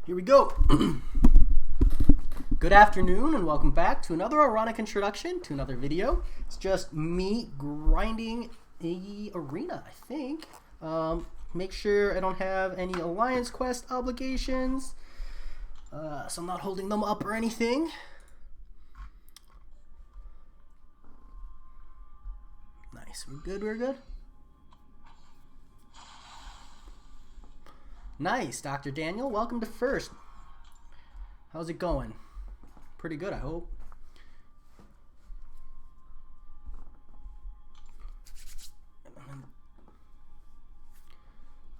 Here we go. Good afternoon and welcome back to another ironic introduction to another video. It's just me grinding a arena, I think. Make sure I don't have any Alliance Quest obligations, so I'm not holding them up or anything. Nice, we're good. Nice, Dr. Daniel. Welcome to First. How's it going? Pretty good, I hope.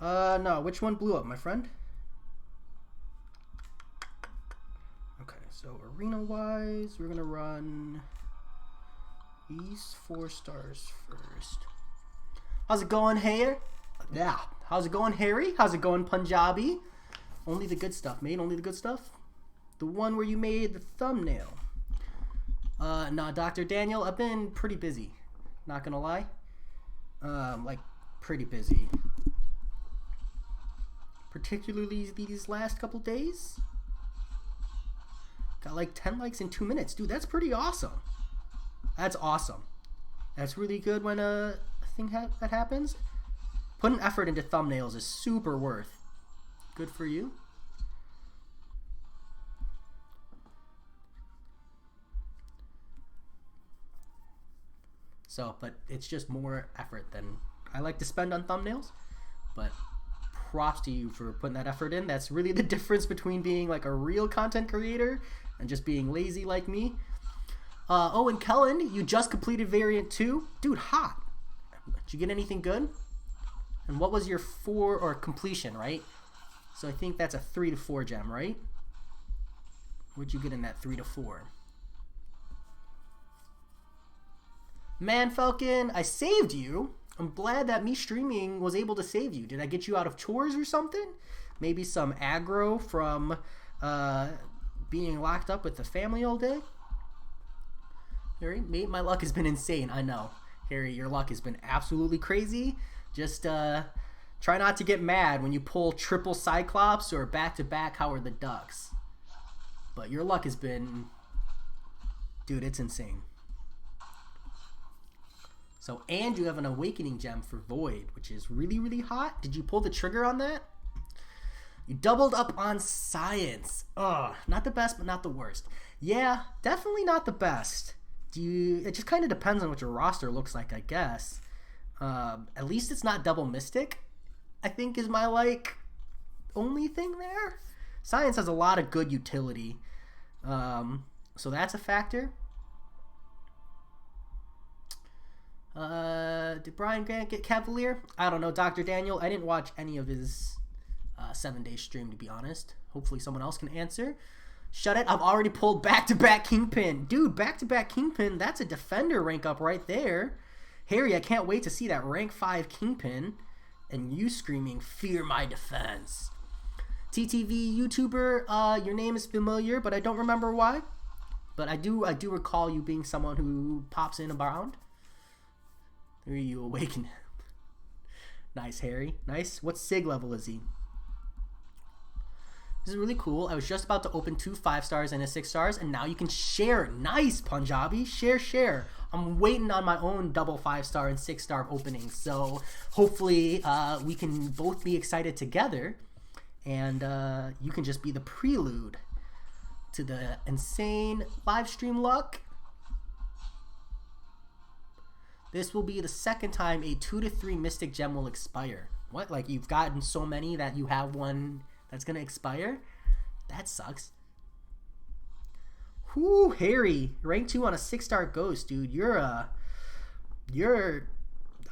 No. Which one blew up, my friend? Okay, so arena-wise, we're gonna run these 4 stars first. How's it going, Harry? Yeah. How's it going, Harry? How's it going, Punjabi? Only the good stuff, mate. Only the good stuff. The one where you made the thumbnail. Nah, Dr. Daniel, I've been pretty busy. Not gonna lie. Like, pretty busy. Particularly these last couple days. Got like 10 likes in 2 minutes. Dude, that's pretty awesome. That's awesome. That's really good when a thing that happens. Putting effort into thumbnails is super worth. Good for you. So, but it's just more effort than I like to spend on thumbnails. But props to you for putting that effort in. That's really the difference between being like a real content creator and just being lazy like me. Oh, and Kellen, you just completed variant 2. Dude, hot. Did you get anything good? And what was your 4 or completion, right? So I think that's a 3 to 4 gem, right? What'd you get in that 3 to 4? Man, Falcon, I saved you. I'm glad that me streaming was able to save you. Did I get you out of chores or something? Maybe some aggro from being locked up with the family all day? Harry, mate, my luck has been insane. I know. Harry, your luck has been absolutely crazy. Just try not to get mad when you pull triple Cyclops or back-to-back Howard the Ducks. But your luck has been... Dude, it's insane. So, and you have an Awakening Gem for Void, which is really, really hot. Did you pull the trigger on that? You doubled up on Science. Ugh, not the best, but not the worst. Yeah, definitely not the best. It just kind of depends on what your roster looks like, I guess. At least it's not double Mystic, I think is my, like, only thing there. Science has a lot of good utility. So that's a factor. Did Brian Grant get Cavalier? I don't know, Dr. Daniel. I didn't watch any of his 7-day stream, to be honest. Hopefully someone else can answer. Shut it. I've already pulled back-to-back Kingpin. Dude, back-to-back Kingpin, that's a defender rank up right there. Harry, I can't wait to see that rank 5 Kingpin and you screaming, "Fear my defense." TTV YouTuber, your name is familiar, but I don't remember why. But I do recall you being someone who pops in around. There you awaken. Nice, Harry. Nice. What SIG level is he? This is really cool. I was just about to open 2 5-stars and a 6-stars, and now you can share. Nice, Punjabi. Share. I'm waiting on my own double 5-star and 6-star openings, so hopefully we can both be excited together, and you can just be the prelude to the insane live stream luck. This will be the second time a 2 to 3 Mystic Gem will expire. What? Like you've gotten so many that you have one that's gonna expire? That sucks. Whoo, Harry, rank 2 on a 6-star ghost, dude. I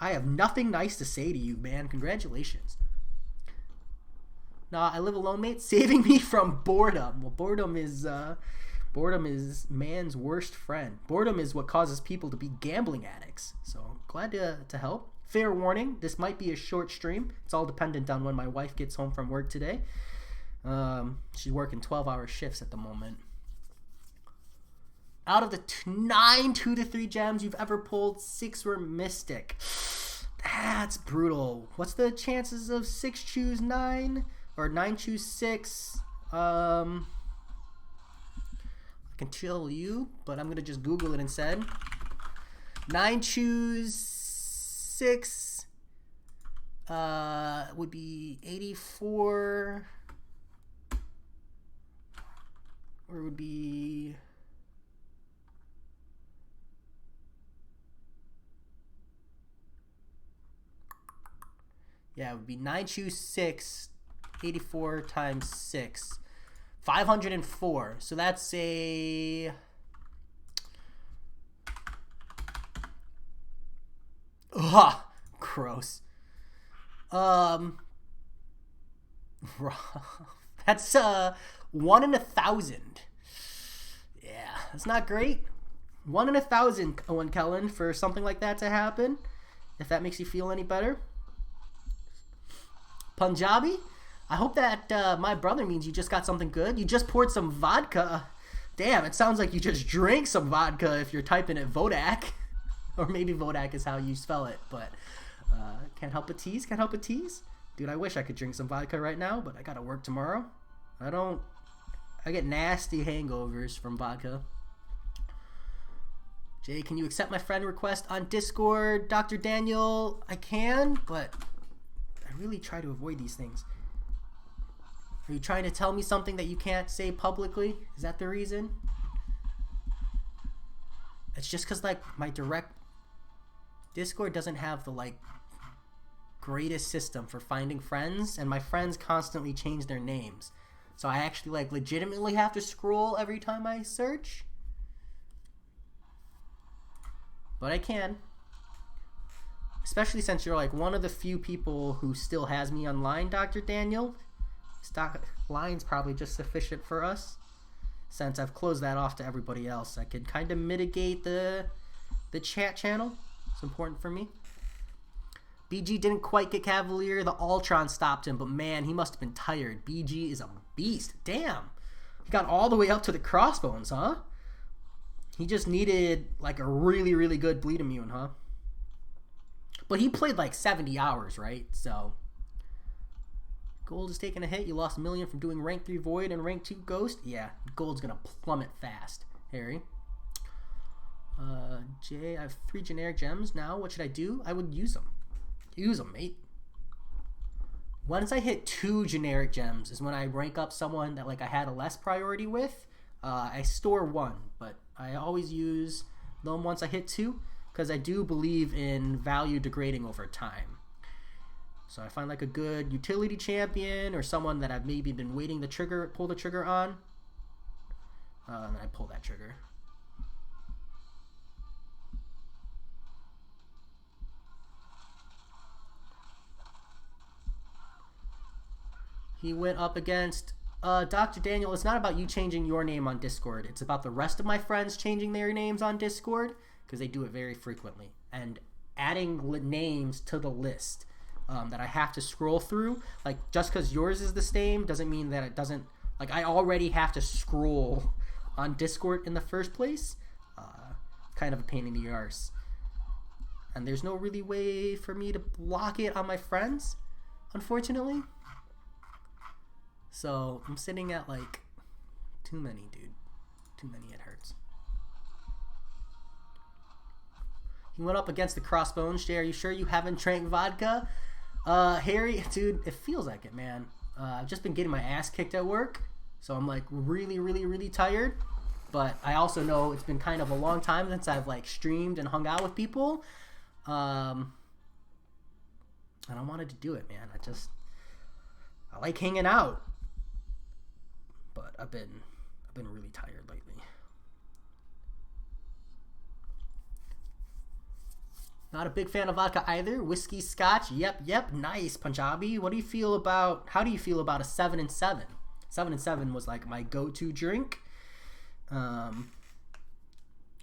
have nothing nice to say to you, man. Congratulations. Nah, I live alone, mate. Saving me from boredom. Well, boredom is man's worst friend. Boredom is what causes people to be gambling addicts. So glad to help. Fair warning, this might be a short stream. It's all dependent on when my wife gets home from work today. She's working 12-hour shifts at the moment. Out of the 9 2 to 3 gems you've ever pulled, 6 were Mystic. That's brutal. What's the chances of 6 choose 9 or 9 choose 6? I can tell you, but I'm gonna just Google it instead. 9 choose 6 would be 84, or it would be it would be 9 choose 6, 84 times 6, 504. So that's a gross. That's 1 in 1,000. Yeah, that's not great. 1 in 1,000, Owen Kellen, for something like that to happen. If that makes you feel any better. Punjabi, I hope that my brother means you just got something good. You just poured some vodka. Damn, it sounds like you just drank some vodka if you're typing it Vodak. Or maybe Vodak is how you spell it, but can't help but tease, can't help but tease. Dude, I wish I could drink some vodka right now, but I gotta work tomorrow. I get nasty hangovers from vodka. Jay, can you accept my friend request on Discord? Dr. Daniel, I can, but I really try to avoid these things. Are you trying to tell me something that you can't say publicly? Is that the reason? It's just because, like, my direct Discord doesn't have the, like, greatest system for finding friends, and my friends constantly change their names. So I actually, like, legitimately have to scroll every time I search. But I can. Especially since you're, like, one of the few people who still has me online, Dr. Daniel. Stock line's probably just sufficient for us. Since I've closed that off to everybody else, I could kind of mitigate the chat channel. It's important for me. BG didn't quite get Cavalier. The Ultron stopped him, but man, he must have been tired. BG is a beast. Damn. He got all the way up to the crossbones, huh? He just needed, like, a really, really good bleed immune, huh? But he played, like, 70 hours, right? So gold is taking a hit. You lost 1 million from doing rank 3 Void and rank 2 Ghost. Yeah, gold's gonna plummet fast, Harry. Jay, I have 3 generic gems now. What should I do? I would use them. Use them, mate. Once I hit 2 generic gems is when I rank up someone that, like, I had a less priority with. I store 1, but I always use them once I hit 2 because I do believe in value degrading over time. So I find, like, a good utility champion or someone that I've maybe been waiting to pull the trigger on. And I pull that trigger. He went up against Dr. Daniel. It's not about you changing your name on Discord. It's about the rest of my friends changing their names on Discord because they do it very frequently. And adding names to the list that I have to scroll through. Like, just because yours is the same doesn't mean that it doesn't... Like, I already have to scroll on Discord in the first place. Kind of a pain in the arse. And there's no really way for me to block it on my friends, unfortunately. So I'm sitting at, like, too many, dude. Too many, it hurts. He went up against the crossbones. Jay, are you sure you haven't drank vodka? Harry, dude, it feels like it, man. I've just been getting my ass kicked at work. So I'm, like, really, really, really tired. But I also know it's been kind of a long time since I've, like, streamed and hung out with people. And I wanted to do it, man. I like hanging out. But I've been really tired lately. Not a big fan of vodka either. Whiskey, scotch, yep, nice. Punjabi, how do you feel about a 7-7? 7-7 was, like, my go-to drink. I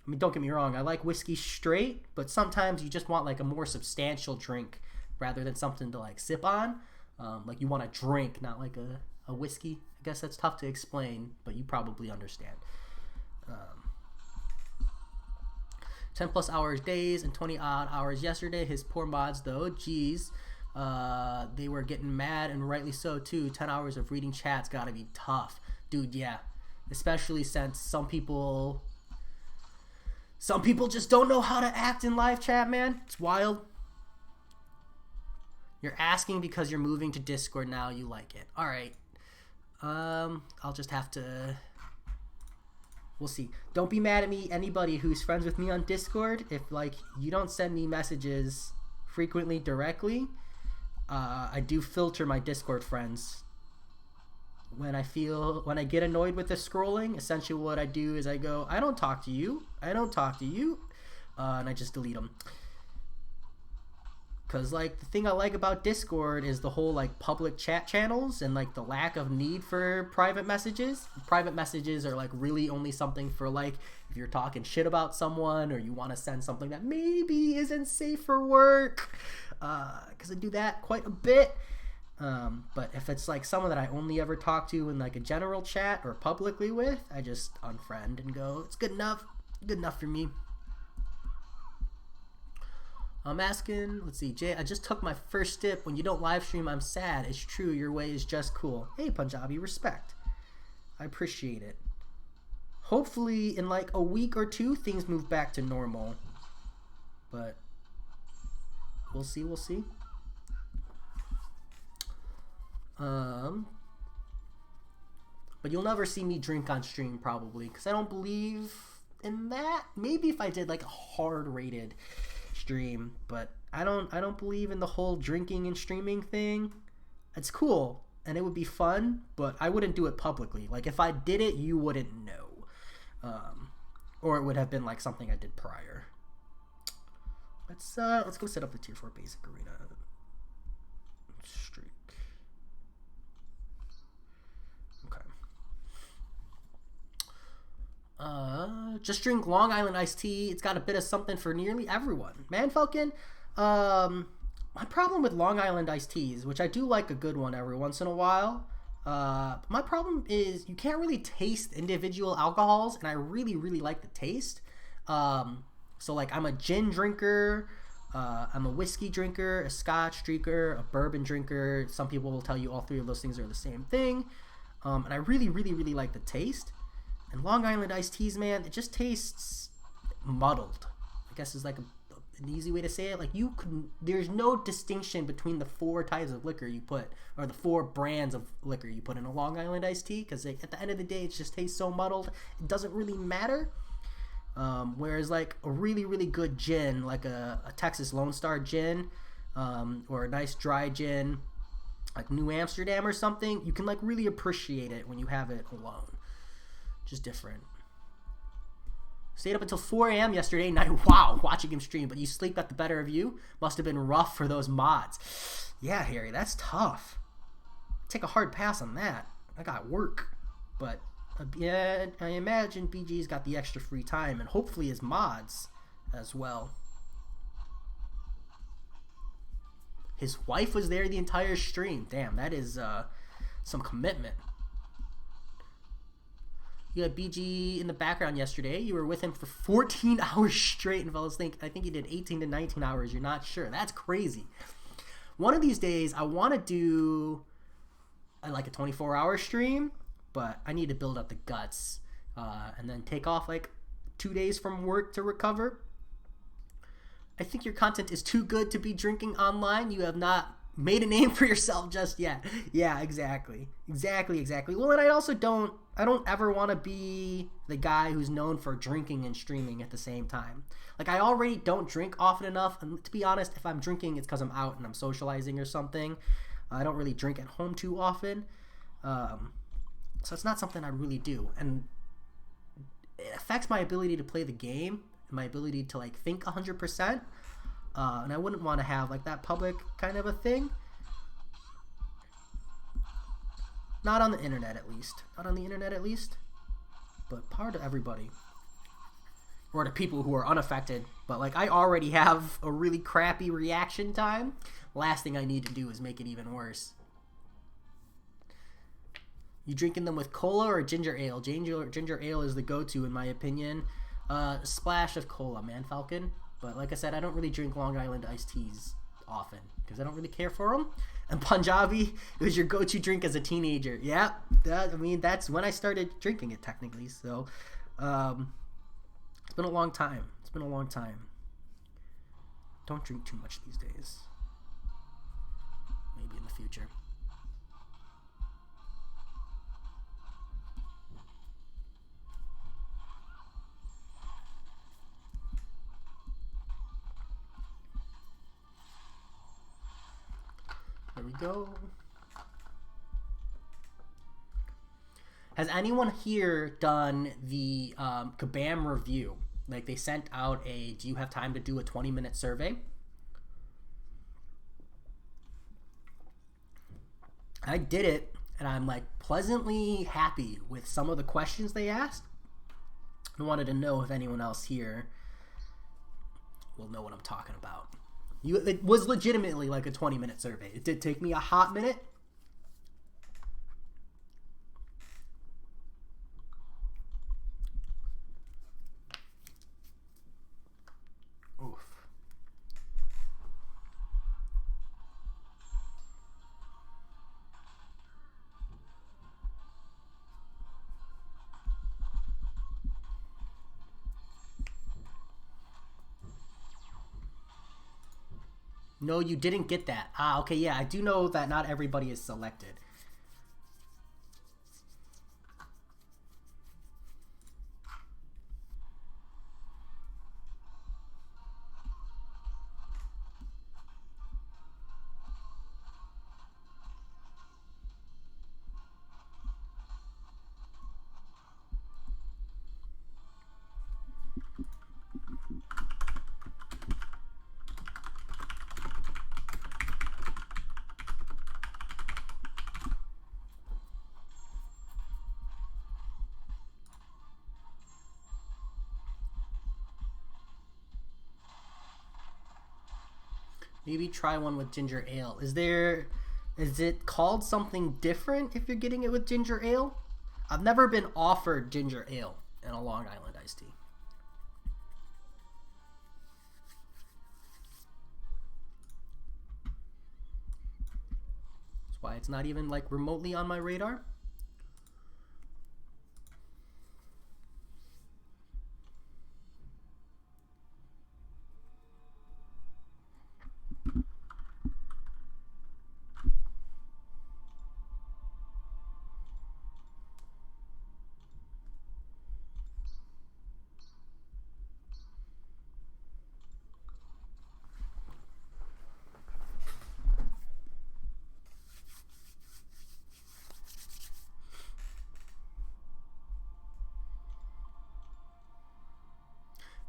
mean, don't get me wrong, I like whiskey straight, but sometimes you just want, like, a more substantial drink rather than something to, like, sip on. Like, you want a drink, not like a whiskey. I guess that's tough to explain, but you probably understand. 10 plus hours days and 20 odd hours yesterday. His poor mods, though. Geez. They were getting mad, and rightly so too. 10 hours of reading chats gotta be tough, dude. Yeah, especially since some people just don't know how to act in live chat, man. It's wild. You're asking because you're moving to Discord now. You like it. All right. I'll just have to... We'll see. Don't be mad at me, anybody who's friends with me on Discord. If, like, you don't send me messages frequently directly, I do filter my Discord friends. When I get annoyed with the scrolling, essentially what I do is I go, I don't talk to you. And I just delete them. Because, like, the thing I like about Discord is the whole, like, public chat channels and, like, the lack of need for private messages. Private messages are, like, really only something for, like, if you're talking shit about someone or you want to send something that maybe isn't safe for work. Because I do that quite a bit. But if it's, like, someone that I only ever talk to in, like, a general chat or publicly with, I just unfriend and go, it's good enough. Good enough for me. I'm asking, let's see, Jay, I just took my first dip. When you don't live stream, I'm sad. It's true, your way is just cool. Hey, Punjabi, respect. I appreciate it. Hopefully, in like a week or two, things move back to normal. But we'll see, we'll see. But you'll never see me drink on stream, probably, because I don't believe in that. Maybe if I did like a hard rated stream, but I don't believe in the whole drinking and streaming thing. It's cool and it would be fun, but I wouldn't do it publicly. Like if I did it, you wouldn't know, or it would have been like something I did prior. Let's go set up the tier 4 basic arena streak. Just drink Long Island iced tea. It's got a bit of something for nearly everyone. Man Falcon, my problem with Long Island iced teas, which I do like a good one every once in a while, my problem is you can't really taste individual alcohols, and I really, really like the taste. So like I'm a gin drinker, I'm a whiskey drinker, a scotch drinker, a bourbon drinker. Some people will tell you all three of those things are the same thing. And I really, really, really like the taste. And Long Island iced teas, man, it just tastes muddled, I guess is like an easy way to say it. Like there's no distinction between the 4 types of liquor you put, or the 4 brands of liquor you put in a Long Island iced tea, because at the end of the day, it just tastes so muddled, it doesn't really matter. Whereas like a really, really good gin, like a Texas Lone Star gin, or a nice dry gin, like New Amsterdam or something, you can like really appreciate it when you have it alone. Just different. Stayed up until 4 a.m. yesterday night. Wow, watching him stream. But you sleep got the better of you. Must have been rough for those mods. Yeah, Harry, that's tough. Take a hard pass on that. I got work. But yeah, I imagine BG's got the extra free time, and hopefully his mods as well. His wife was there the entire stream. Damn, that is some commitment. You had BG in the background yesterday. You were with him for 14 hours straight and fell asleep. I think he did 18 to 19 hours. You're not sure. That's crazy. One of these days, I want to do like a 24-hour stream, but I need to build up the guts and then take off like 2 days from work to recover. I think your content is too good to be drinking online. You have not made a name for yourself just yet. Yeah, exactly. Well, and I don't ever want to be the guy who's known for drinking and streaming at the same time. Like, I already don't drink often enough, and to be honest, if I'm drinking, it's because I'm out and I'm socializing or something. I don't really drink at home too often, so it's not something I really do, and it affects my ability to play the game and my ability to, like, think 100%. And I wouldn't want to have like that public kind of a thing. Not on the internet at least. But part of everybody. Or to people who are unaffected. But like I already have a really crappy reaction time. Last thing I need to do is make it even worse. You drinking them with cola or ginger ale? Ginger ale is the go-to in my opinion. Splash of cola, man, Falcon. But like I said, I don't really drink Long Island iced teas often because I don't really care for them. And Punjabi, it was your go-to drink as a teenager. Yeah, that's when I started drinking it technically. So it's been a long time. It's been a long time. Don't drink too much these days. Maybe in the future. There we go. Has anyone here done the Kabam review? Like they sent out a, do you have time to do a 20-minute survey? I did it, and I'm like pleasantly happy with some of the questions they asked. I wanted to know if anyone else here will know what I'm talking about. It was legitimately like a 20-minute survey. It did take me a hot minute. Oof. No, you didn't get that. Ah, okay, yeah, I do know that not everybody is selected. Maybe try one with ginger ale. Is it called something different if you're getting it with ginger ale? I've never been offered ginger ale in a Long Island iced tea. That's why it's not even like remotely on my radar.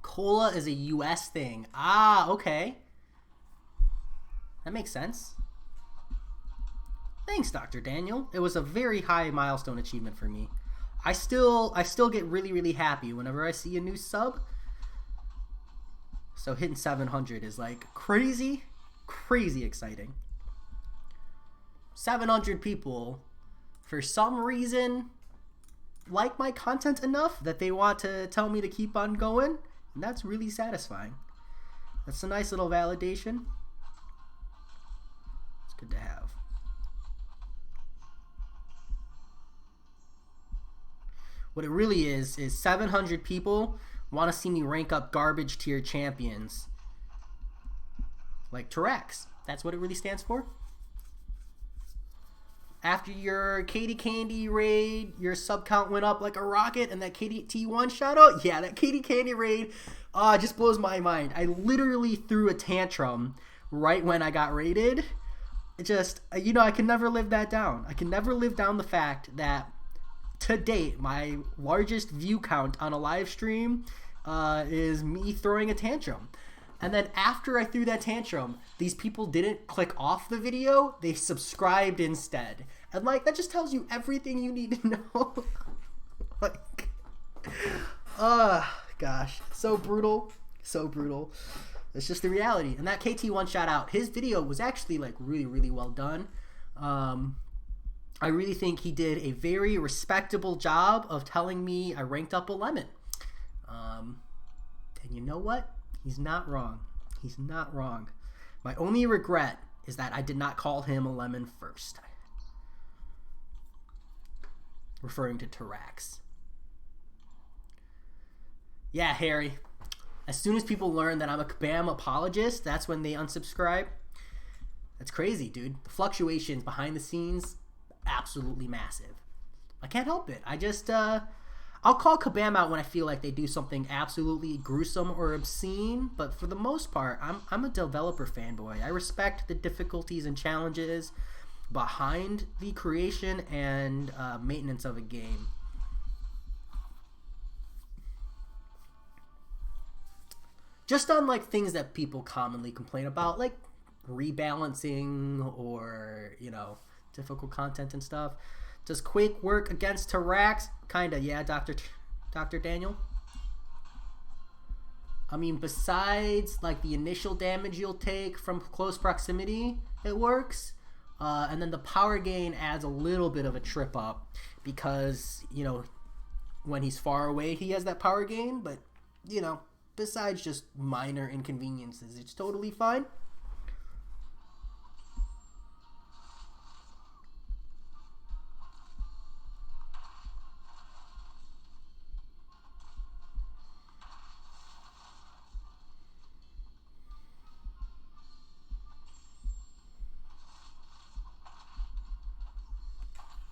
Cola is a US thing. Ah, okay. That makes sense. Thanks, Dr. Daniel. It was a very high milestone achievement for me. I still get really, really happy whenever I see a new sub. So hitting 700 is like crazy, crazy exciting. 700 people, for some reason, like my content enough that they want to tell me to keep on going. And that's really satisfying. That's a nice little validation. It's good to have. What it really is 700 people want to see me rank up garbage tier champions. Like T-Rex. That's what it really stands for. After your Katie Candy raid, your sub count went up like a rocket, and that Katie T1 shout out, yeah, that Katie Candy raid just blows my mind. I literally threw a tantrum right when I got raided. It just, I can never live that down. I can never live down the fact that to date, my largest view count on a live stream is me throwing a tantrum. And then after I threw that tantrum, these people didn't click off the video, they subscribed instead. And like, that just tells you everything you need to know. Like, gosh, so brutal, so brutal. It's just the reality. And that KT1 shout out, his video was actually like really, really well done. I really think he did a very respectable job of telling me I ranked up a lemon. And you know what? He's not wrong. He's not wrong. My only regret is that I did not call him a lemon first. Referring to Tarax. Yeah, Harry. As soon as people learn that I'm a Kabam apologist, that's when they unsubscribe. That's crazy, dude. The fluctuations behind the scenes, absolutely massive. I can't help it. I just, I'll call Kabam out when I feel like they do something absolutely gruesome or obscene, but for the most part, I'm a developer fanboy. I respect the difficulties and challenges behind the creation and maintenance of a game. Just on like things that people commonly complain about, like rebalancing or, you know, difficult content and stuff. Does Quake work against Tarax? Kinda, yeah, Dr. Daniel. I mean, besides like the initial damage you'll take from close proximity, it works. And then the power gain adds a little bit of a trip up because, you know, when he's far away, he has that power gain. But, you know, besides just minor inconveniences, it's totally fine.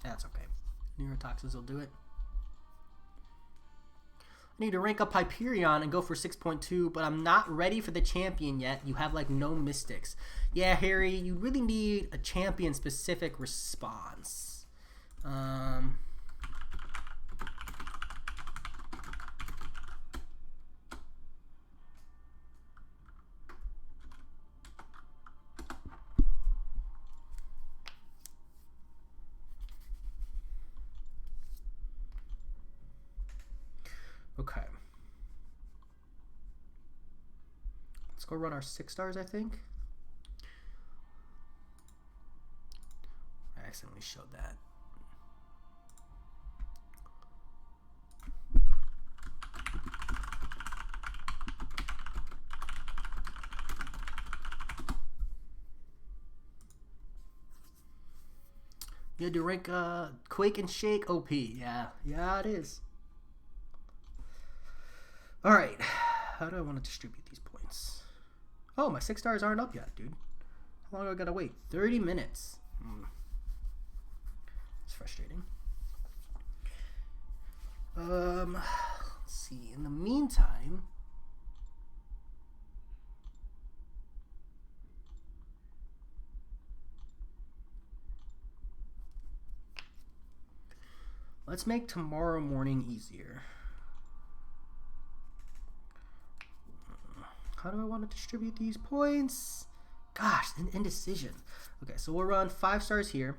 That's okay. Neurotoxins will do it. I need to rank up Hyperion and go for 6.2, but I'm not ready for the champion yet. You have like no mystics. Yeah, Harry, you really need a champion-specific response. Okay. Let's go run our 6 stars, I think. I accidentally showed that. You had to rank Quake and Shake OP. Yeah, it is. Alright, how do I want to distribute these points? Oh, my 6 stars aren't up yet, dude. How long do I gotta wait? 30 minutes. It's frustrating. Let's see. In the meantime, let's make tomorrow morning easier. How do I want to distribute these points? Gosh, an indecision. Okay, so we'll run 5 stars here.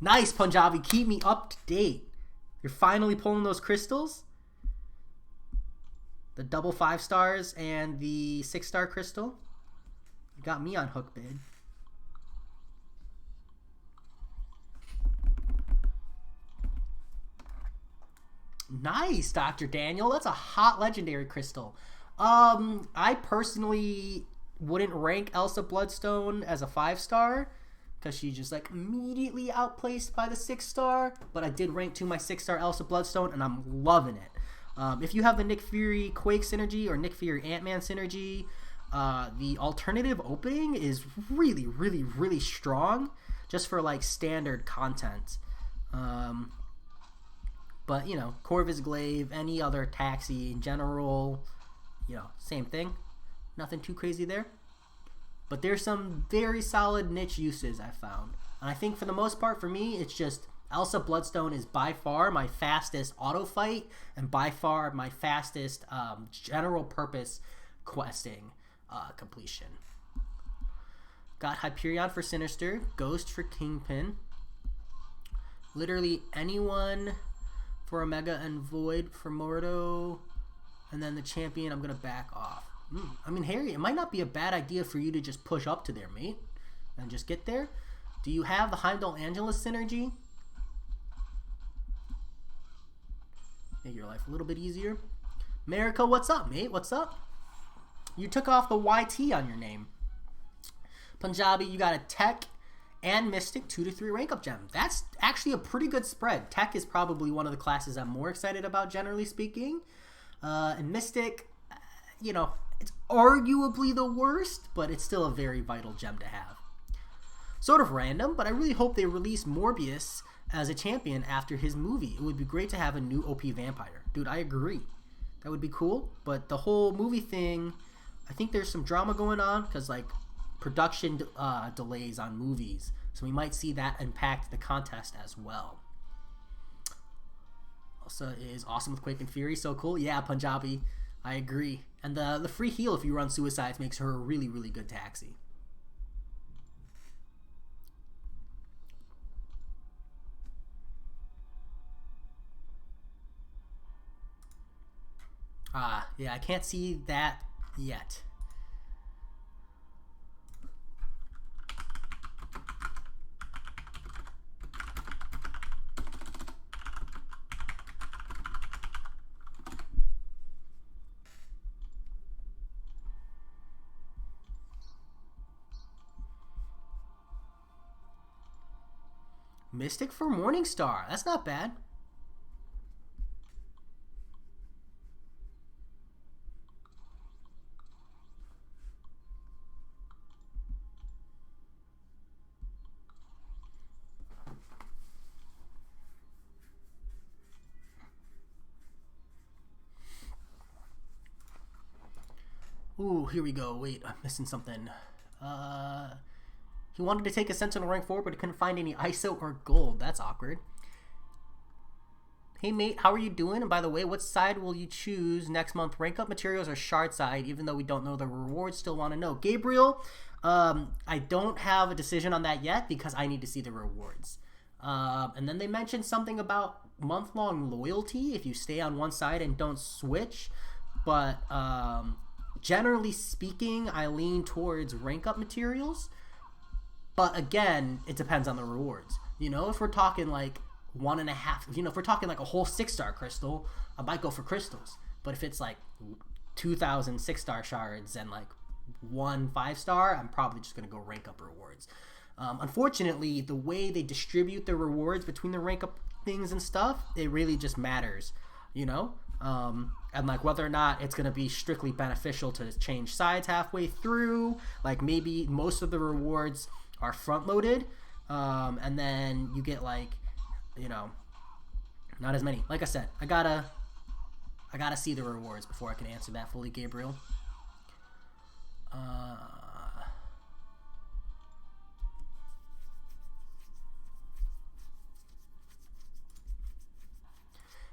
Nice, Punjabi. Keep me up to date. You're finally pulling those crystals. The double 5 stars and the 6-star crystal. You got me on hook, babe. Nice, Dr. Daniel. That's a hot legendary crystal. I personally wouldn't rank Elsa Bloodstone as a 5-star because she just like immediately outplaced by the 6-star. But I did rank to my 6-star Elsa Bloodstone, and I'm loving it. If you have the Nick Fury Quake synergy or Nick Fury Ant-Man synergy, the alternative opening is really, really, really strong just for like standard content. But, you know, Corvus Glaive, any other taxi in general, you know, same thing. Nothing too crazy there. But there's some very solid niche uses I found. And I think for the most part, for me, it's just Elsa Bloodstone is by far my fastest auto fight and by far my fastest general purpose questing completion. Got Hyperion for Sinister, Ghost for Kingpin. Literally anyone for Omega and Void for Mordo, and then the champion I'm gonna back off. I mean, Harry, it might not be a bad idea for you to just push up to there, mate, and just get there. Do you have the Heimdall Angelus synergy? Make your life a little bit easier. America, what's up, mate? What's up? You took off the YT on your name. Punjabi, you got a Tech and Mystic 2 to 3 rank up gem. That's actually a pretty good spread. Tech is probably one of the classes I'm more excited about, generally speaking. And Mystic, you know, it's arguably the worst, but it's still a very vital gem to have. Sort of random, but I really hope they release Morbius as a champion after his movie. It would be great to have a new OP vampire. Dude, I agree. That would be cool, but the whole movie thing, I think there's some drama going on because, like, production delays on movies. So we might see that impact the contest as well. Also is awesome with Quake and Fury. So cool. Yeah, Punjabi. I agree. And the free heal if you run Suicides makes her a really, really good taxi. Yeah, I can't see that yet. Mystic for Morningstar. That's not bad. Ooh, here we go. Wait, I'm missing something. He wanted to take a Sentinel rank 4, but he couldn't find any ISO or gold. That's awkward. Hey, mate, how are you doing? And by the way, what side will you choose next month? Rank up materials or shard side? Even though we don't know the rewards, still want to know. Gabriel, I don't have a decision on that yet because I need to see the rewards. And then they mentioned something about month-long loyalty if you stay on one side and don't switch. But generally speaking, I lean towards rank up materials. But again, it depends on the rewards. You know, if we're talking like 1.5, you know, if we're talking like a whole 6-star crystal, I might go for crystals. But if it's like 2,000 6-star shards and like 1 5-star, I'm probably just going to go rank up rewards. Unfortunately, the way they distribute the rewards between the rank up things and stuff, it really just matters, you know? And like whether or not it's going to be strictly beneficial to change sides halfway through, like maybe most of the rewards are front loaded, and then you get like, you know, not as many. Like I said, I gotta see the rewards before I can answer that fully, Gabriel.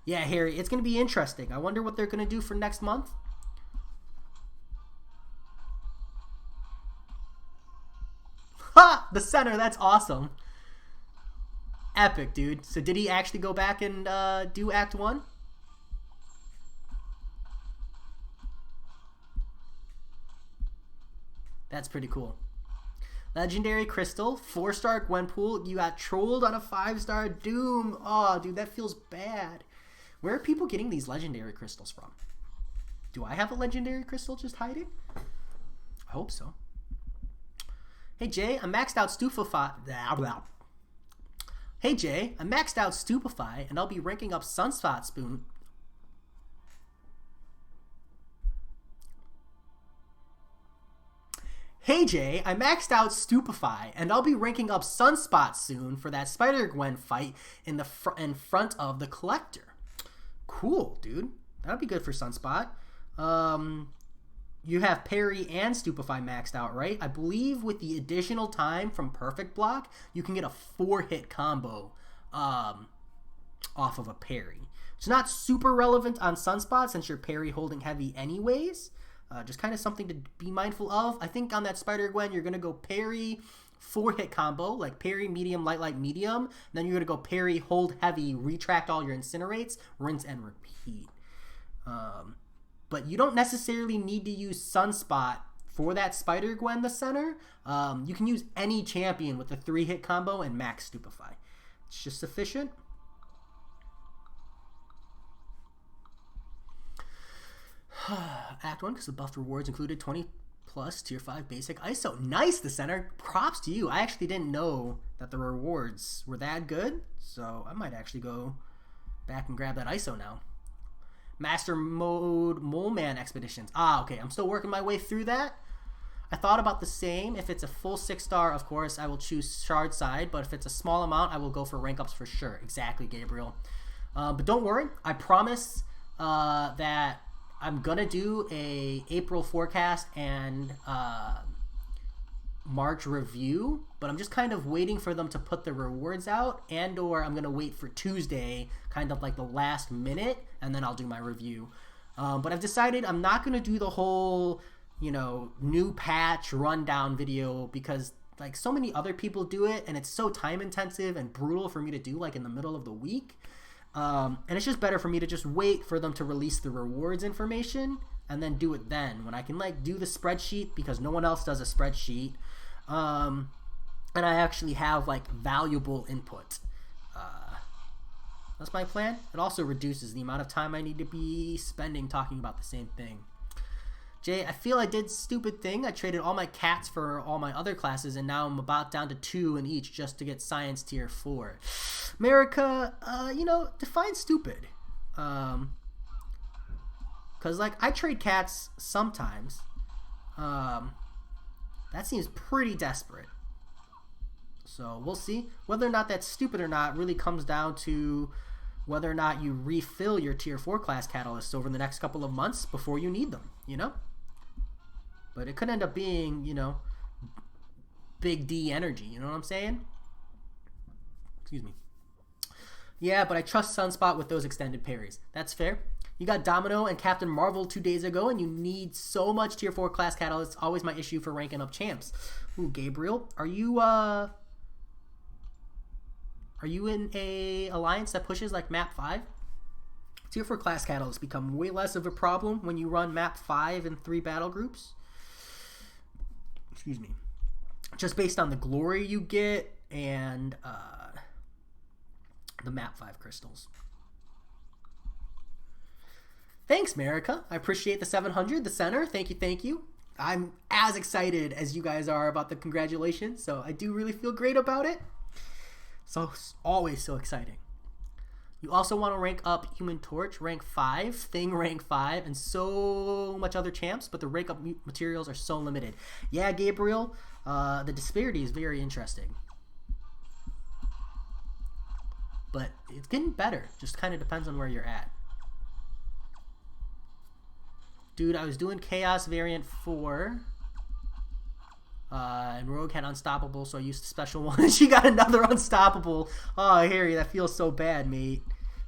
Yeah, Harry, it's gonna be interesting. I wonder what they're gonna do for next month. Ha! The center, that's awesome. Epic, dude. So did he actually go back and do Act 1? That's pretty cool. Legendary Crystal, 4-star Gwenpool. You got trolled on a 5-star Doom. Oh, dude, that feels bad. Where are people getting these legendary crystals from? Do I have a legendary crystal just hiding? I hope so. Hey Jay, I maxed out Stupefy. Hey Jay, I maxed out Stupefy, and I'll be ranking up Sunspot Spoon. Hey Jay, I maxed out Stupefy, and I'll be ranking up Sunspot soon for that Spider-Gwen fight in front of the Collector. Cool, dude. That'd be good for Sunspot. You have Parry and Stupefy maxed out, right? I believe with the additional time from Perfect Block, you can get a 4-hit combo off of a parry. It's not super relevant on Sunspot since you're parry holding heavy anyways. Just kind of something to be mindful of. I think on that Spider-Gwen, you're going to go parry, 4-hit combo, like parry, medium, light, medium. And then you're going to go parry, hold heavy, retract all your incinerates, rinse and repeat. But you don't necessarily need to use Sunspot for that Spider-Gwen, the center. You can use any champion with a 3-hit combo and max Stupefy. It's just sufficient. Act 1, because the buffed rewards included 20 plus tier 5 basic ISO. Nice, the center. Props to you. I actually didn't know that the rewards were that good, so I might actually go back and grab that ISO now. Master mode Mole Man expeditions. Ah, okay. I'm still working my way through that. I thought about the same. If it's a full 6-star, of course, I will choose Shard Side, but if it's a small amount, I will go for rank ups for sure. Exactly, Gabriel. But don't worry. I promise that I'm gonna do a April forecast and March review, but I'm just kind of waiting for them to put the rewards out, and or I'm gonna wait for Tuesday, kind of like the last minute, and then I'll do my review. But I've decided I'm not gonna do the whole, you know, new patch rundown video, because like so many other people do it, and it's so time intensive and brutal for me to do like in the middle of the week. And it's just better for me to just wait for them to release the rewards information and then do it then, when I can like do the spreadsheet, because no one else does a spreadsheet. And I actually have like valuable input. That's my plan. It also reduces the amount of time I need to be spending talking about the same thing. Jay, I feel I did stupid thing. I traded all my cats for all my other classes, and now I'm about down to 2 in each just to get science tier 4. America, you know, define stupid. Cause like I trade cats sometimes. That seems pretty desperate. So we'll see. Whether or not that's stupid or not really comes down to whether or not you refill your tier 4 class catalysts over the next couple of months before you need them, you know? But it could end up being, you know, big D energy, you know what I'm saying? Excuse me. Yeah, but I trust Sunspot with those extended parries. That's fair. You got Domino and Captain Marvel 2 days ago, and you need so much tier 4 class catalysts. Always my issue for ranking up champs. Ooh, Gabriel, are you in a alliance that pushes like map 5? Tier 4 class catalysts become way less of a problem when you run map 5 in 3 battle groups. Excuse me. Just based on the glory you get and the map 5 crystals. Thanks, America. I appreciate the 700, the center. Thank you, thank you. I'm as excited as you guys are about the congratulations, so I do really feel great about it. So always so exciting. You also want to rank up Human Torch, rank 5, Thing, rank 5, and so much other champs, but the rank up materials are so limited. Yeah, Gabriel, the disparity is very interesting. But it's getting better. Just kind of depends on where you're at. Dude, I was doing Chaos Variant 4. And Rogue had Unstoppable, so I used the special one, and she got another Unstoppable. Oh, Harry, that feels so bad, mate.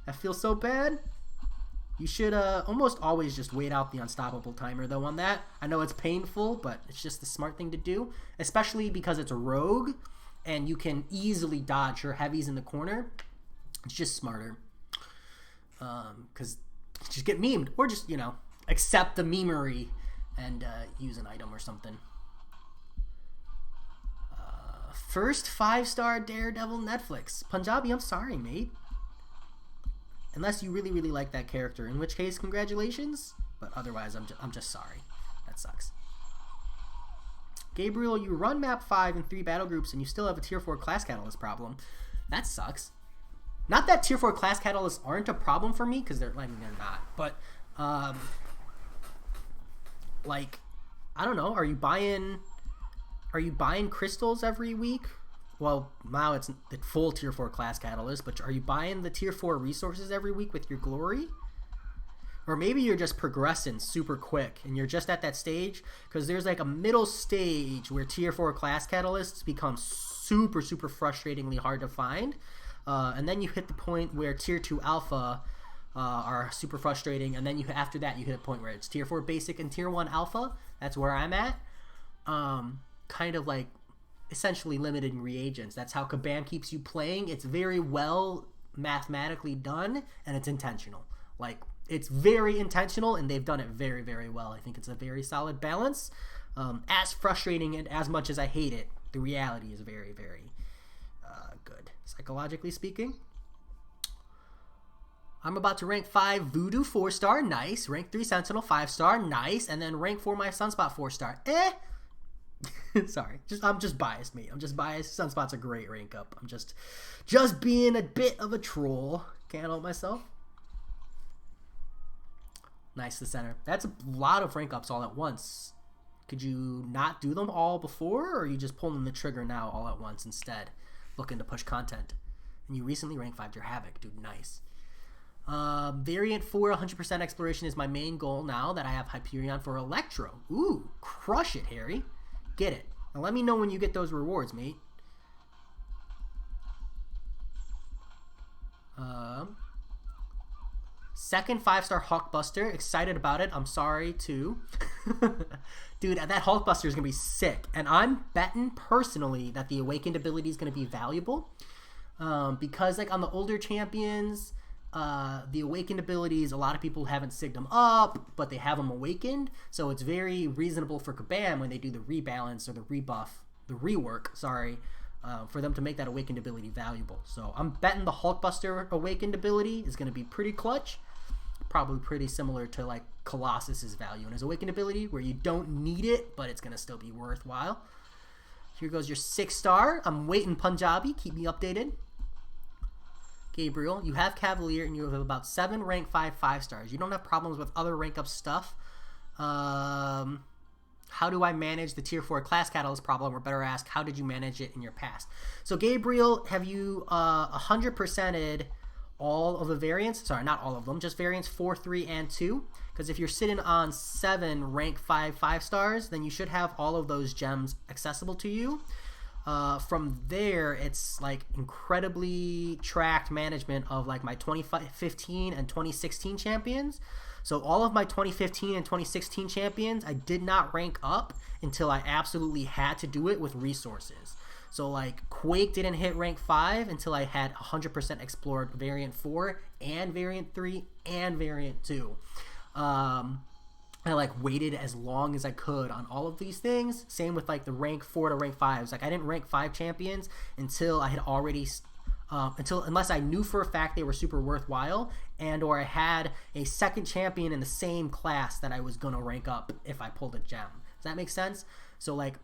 That feels so bad. You should almost always just wait out the Unstoppable timer, though, on that. I know it's painful, but it's just the smart thing to do, especially because it's a Rogue, and you can easily dodge her heavies in the corner. It's just smarter. Because just get memed, or just, you know, accept the memery and use an item or something. First 5-star Daredevil Netflix. Punjabi, I'm sorry, mate. Unless you really, really like that character, in which case, congratulations. But otherwise, I'm just sorry. That sucks. Gabriel, you run map 5 in 3 battle groups, and you still have a tier 4 class catalyst problem. That sucks. Not that tier 4 class catalysts aren't a problem for me, because they're not. But, like, I don't know. Are you buying crystals every week? Well, now it's the full tier 4 class catalyst, but are you buying the tier 4 resources every week with your glory? Or maybe you're just progressing super quick and you're just at that stage, because there's like a middle stage where tier 4 class catalysts become super, super frustratingly hard to find. And then you hit the point where tier 2 alpha are super frustrating, and then after that you hit a point where it's tier 4 basic and tier 1 alpha. That's where I'm at. Kind of like essentially limited in reagents. That's how Kabam keeps you playing. It's very well mathematically done, and it's intentional. Like, it's very intentional, and they've done it very, very well. I think it's a very solid balance. As frustrating and as much as I hate it, the reality is very, very good, psychologically speaking. I'm about to rank 5 Voodoo 4-star, nice. Rank 3 Sentinel 5-star, nice. And then rank 4 my Sunspot 4-star. Sorry, I'm just biased, mate. I'm just biased. Sunspot's a great rank up. I'm just being a bit of a troll. Can't help myself. Nice, the center. That's a lot of rank ups all at once. Could you not do them all before, or are you just pulling the trigger now all at once instead, looking to push content? And you recently rank 5'd your Havoc, dude. Nice. Variant 4 100% exploration is my main goal now that I have Hyperion for Electro. Ooh, crush it, Harry. Get it. Now let me know when you get those rewards, mate. Second 5-star Hulkbuster. Excited about it. I'm sorry, too. Dude, that Hulkbuster is going to be sick. And I'm betting, personally, that the Awakened ability is going to be valuable. Because, like, on the older champions, the Awakened abilities, a lot of people haven't sigged them up, but they have them Awakened. So it's very reasonable for Kabam when they do the rebalance or the rebuff, the rework, sorry, for them to make that Awakened ability valuable. So I'm betting the Hulkbuster Awakened ability is going to be pretty clutch. Probably pretty similar to like Colossus's value in his Awakened ability, where you don't need it, but it's going to still be worthwhile. Here goes your 6-star. I'm waiting, Punjabi. Keep me updated. Gabriel, you have Cavalier, and you have about 7 rank 5 5-stars. You don't have problems with other rank up stuff. How do I manage the tier 4 class catalyst problem, or better ask, how did you manage it in your past? So Gabriel, have you 100%ed all of the variants? Sorry, not all of them, just variants 4, 3, and 2. Because if you're sitting on 7 rank 5 5-stars, then you should have all of those gems accessible to you. From there, it's like incredibly tracked management of like my 2015 and 2016 champions. So all of my 2015 and 2016 champions, I did not rank up until I absolutely had to do it with resources. So like Quake didn't hit rank 5 until I had 100% explored variant 4 and variant 3 and variant 2. I like waited as long as I could on all of these things. Same with like the rank 4 to rank 5s. Like I didn't rank 5 champions until I had already unless I knew for a fact they were super worthwhile, and or I had a second champion in the same class that I was gonna rank up if I pulled a gem. Does that make sense? So like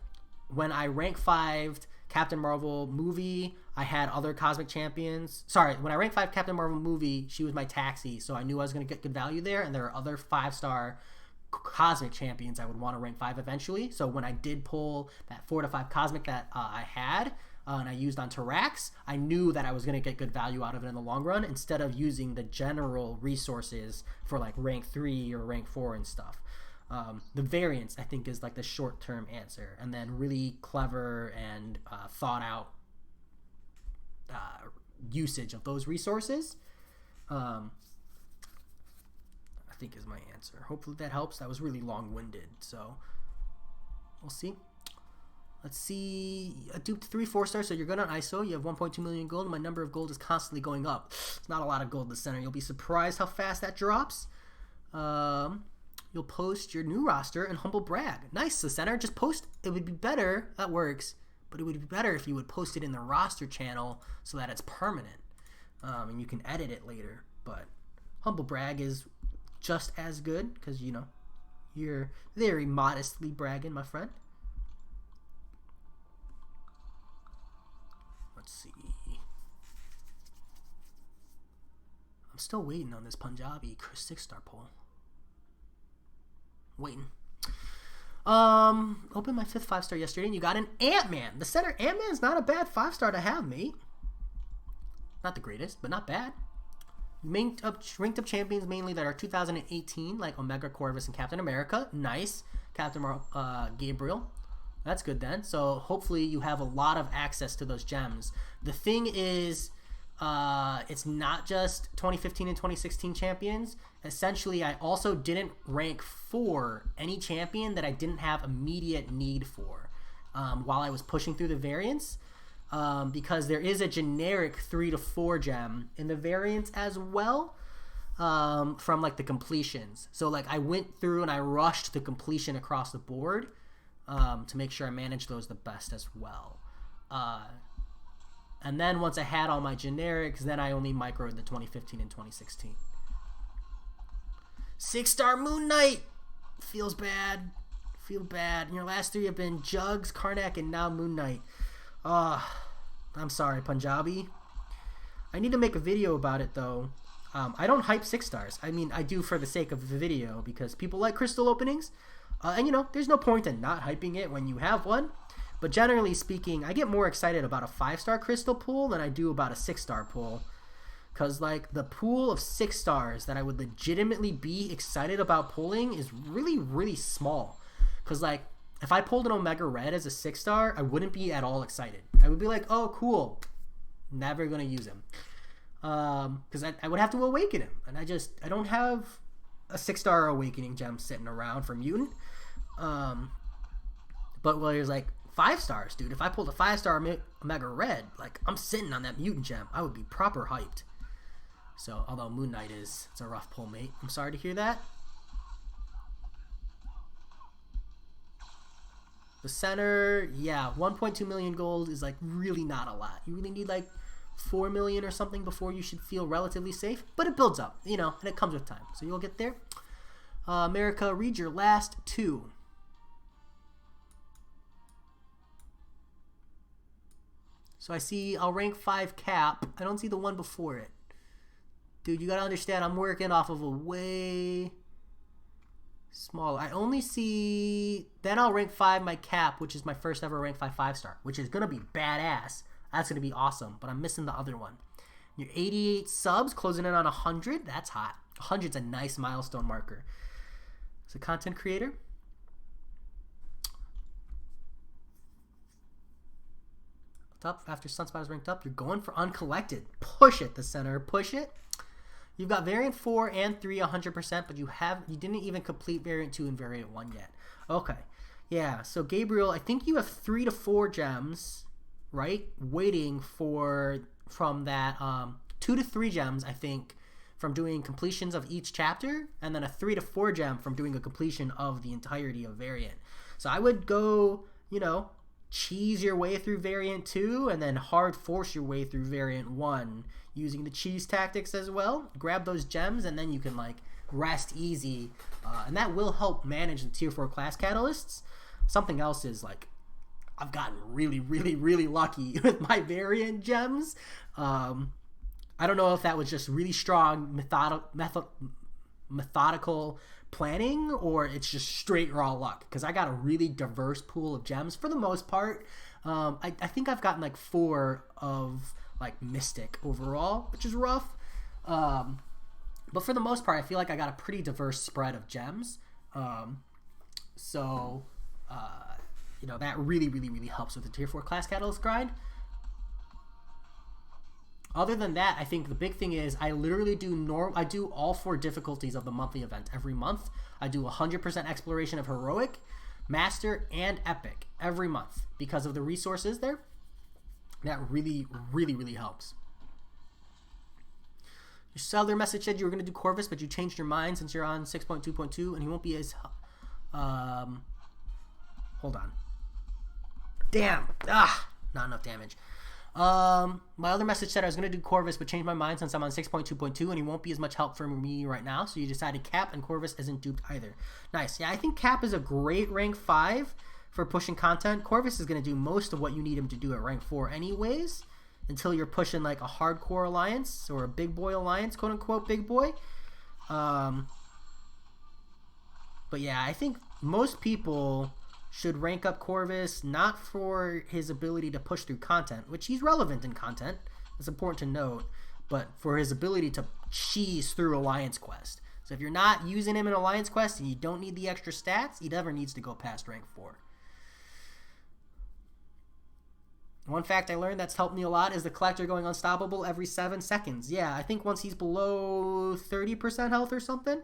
when I rank 5'd Captain Marvel movie, I had other cosmic champions. Sorry, when I rank 5 Captain Marvel movie, she was my taxi, so I knew I was gonna get good value there, and there are other 5-star cosmic champions I would want to rank 5 eventually. So when I did pull that 4 to 5 cosmic that I had and I used on Tarax, I knew that I was going to get good value out of it in the long run, instead of using the general resources for like rank 3 or rank 4 and stuff. The variance, I think, is like the short-term answer, and then really clever and thought out usage of those resources I think is my answer. Hopefully that helps. That was really long-winded, so we'll see. Let's see. A duped 3 4-stars, so you're good on ISO. You have 1.2 million gold, and my number of gold is constantly going up. It's not a lot of gold in the center. You'll be surprised how fast that drops. You'll post your new roster and humble brag. Nice, the center. Just post. It would be better. That works. But it would be better if you would post it in the roster channel so that it's permanent. And you can edit it later. But humble brag is just as good because, you know, you're very modestly bragging, my friend. Let's see. I'm still waiting on this Punjabi 6-star poll. Waiting. Opened my 5th 5-star yesterday, and you got an Ant-Man. The center Ant-Man's not a bad 5-star to have, mate. Not the greatest, but not bad. Ranked up champions mainly that are 2018, like Omega, Corvus, and Captain America. Nice. Captain Gabriel. That's good then. So hopefully you have a lot of access to those gems. The thing is, it's not just 2015 and 2016 champions. Essentially, I also didn't rank 4 any champion that I didn't have immediate need for while I was pushing through the variants. Because there is a generic 3 to 4 gem in the variants as well, from like the completions. So like I went through and I rushed the completion across the board to make sure I managed those the best as well. And then once I had all my generics, then I only microed the 2015 and 2016. 6-star Moon Knight! Feels bad. Feel bad. Your last 3 have been Jugs, Karnak, and now Moon Knight. I'm sorry, Punjabi. I need to make a video about it, though. I don't hype 6-stars. I mean, I do for the sake of the video, because people like crystal openings. And, you know, there's no point in not hyping it when you have one. But generally speaking, I get more excited about a 5-star crystal pool than I do about a 6-star pool. Because, like, the pool of 6 stars that I would legitimately be excited about pulling is really, really small. Because, like, if I pulled an Omega Red as a 6-star, I wouldn't be at all excited. I would be like, oh, cool. Never going to use him. Because I would have to awaken him. And I don't have a 6-star awakening gem sitting around for Mutant. But well, there's like 5 stars, dude. If I pulled a 5-star Omega Red, like, I'm sitting on that Mutant gem. I would be proper hyped. So, although Moon Knight it's a rough pull, mate. I'm sorry to hear that. The center, yeah, 1.2 million gold is like really not a lot. You really need like 4 million or something before you should feel relatively safe. But it builds up, you know, and it comes with time. So you'll get there. America, read your last 2. So I see I'll rank 5 cap. I don't see the one before it. Dude, you gotta understand, I'm working off of a way smaller. I only see... Then I'll rank 5 my cap, which is my first ever rank 5 5-star, which is gonna be badass. That's gonna be awesome, but I'm missing the other one. Your 88 subs, closing in on 100. That's hot. 100's a nice milestone marker. As a content creator. Up after Sunspot's ranked up, you're going for uncollected. Push it, the center. Push it. You've got variant 4 and 3 100%, but you didn't even complete variant 2 and variant 1 yet. Okay. Yeah, so Gabriel, I think you have 3 to 4 gems, right? Waiting from that 2 to 3 gems, I think, from doing completions of each chapter, and then a 3 to 4 gem from doing a completion of the entirety of variant. So I would go, you know, cheese your way through variant 2 and then hard force your way through variant 1 using the cheese tactics as well. Grab those gems and then you can like rest easy, and that will help manage the tier 4 class catalysts. Something else is like I've gotten really, really, really lucky with my variant gems. I don't know if that was just really strong methodical planning or it's just straight raw luck, because I got a really diverse pool of gems for the most part. I think I've gotten like 4 of like Mystic overall, which is rough, but for the most part I feel like I got a pretty diverse spread of gems, so you know, that really, really, really helps with the tier 4 class catalyst grind. Other than that, I think the big thing is I literally do all 4 difficulties of the monthly event every month. I do 100% exploration of Heroic, Master, and Epic every month because of the resources there. That really, really, really helps. Your seller message said you were going to do Corvus, but you changed your mind since you're on 6.2.2, and he won't be as... hold on. Damn. Not enough damage. My other message said I was going to do Corvus, but changed my mind since I'm on 6.2.2, and he won't be as much help for me right now, so you decided Cap, and Corvus isn't duped either. Nice. Yeah, I think Cap is a great rank 5 for pushing content. Corvus is going to do most of what you need him to do at rank 4 anyways, until you're pushing like a hardcore alliance, or a big boy alliance, quote-unquote big boy. But yeah, I think most people should rank up Corvus not for his ability to push through content, which he's relevant in content, it's important to note, but for his ability to cheese through Alliance Quest. So if you're not using him in Alliance Quest and you don't need the extra stats, he never needs to go past rank 4. One fact I learned that's helped me a lot is the Collector going unstoppable every 7 seconds. Yeah, I think once he's below 30% health or something,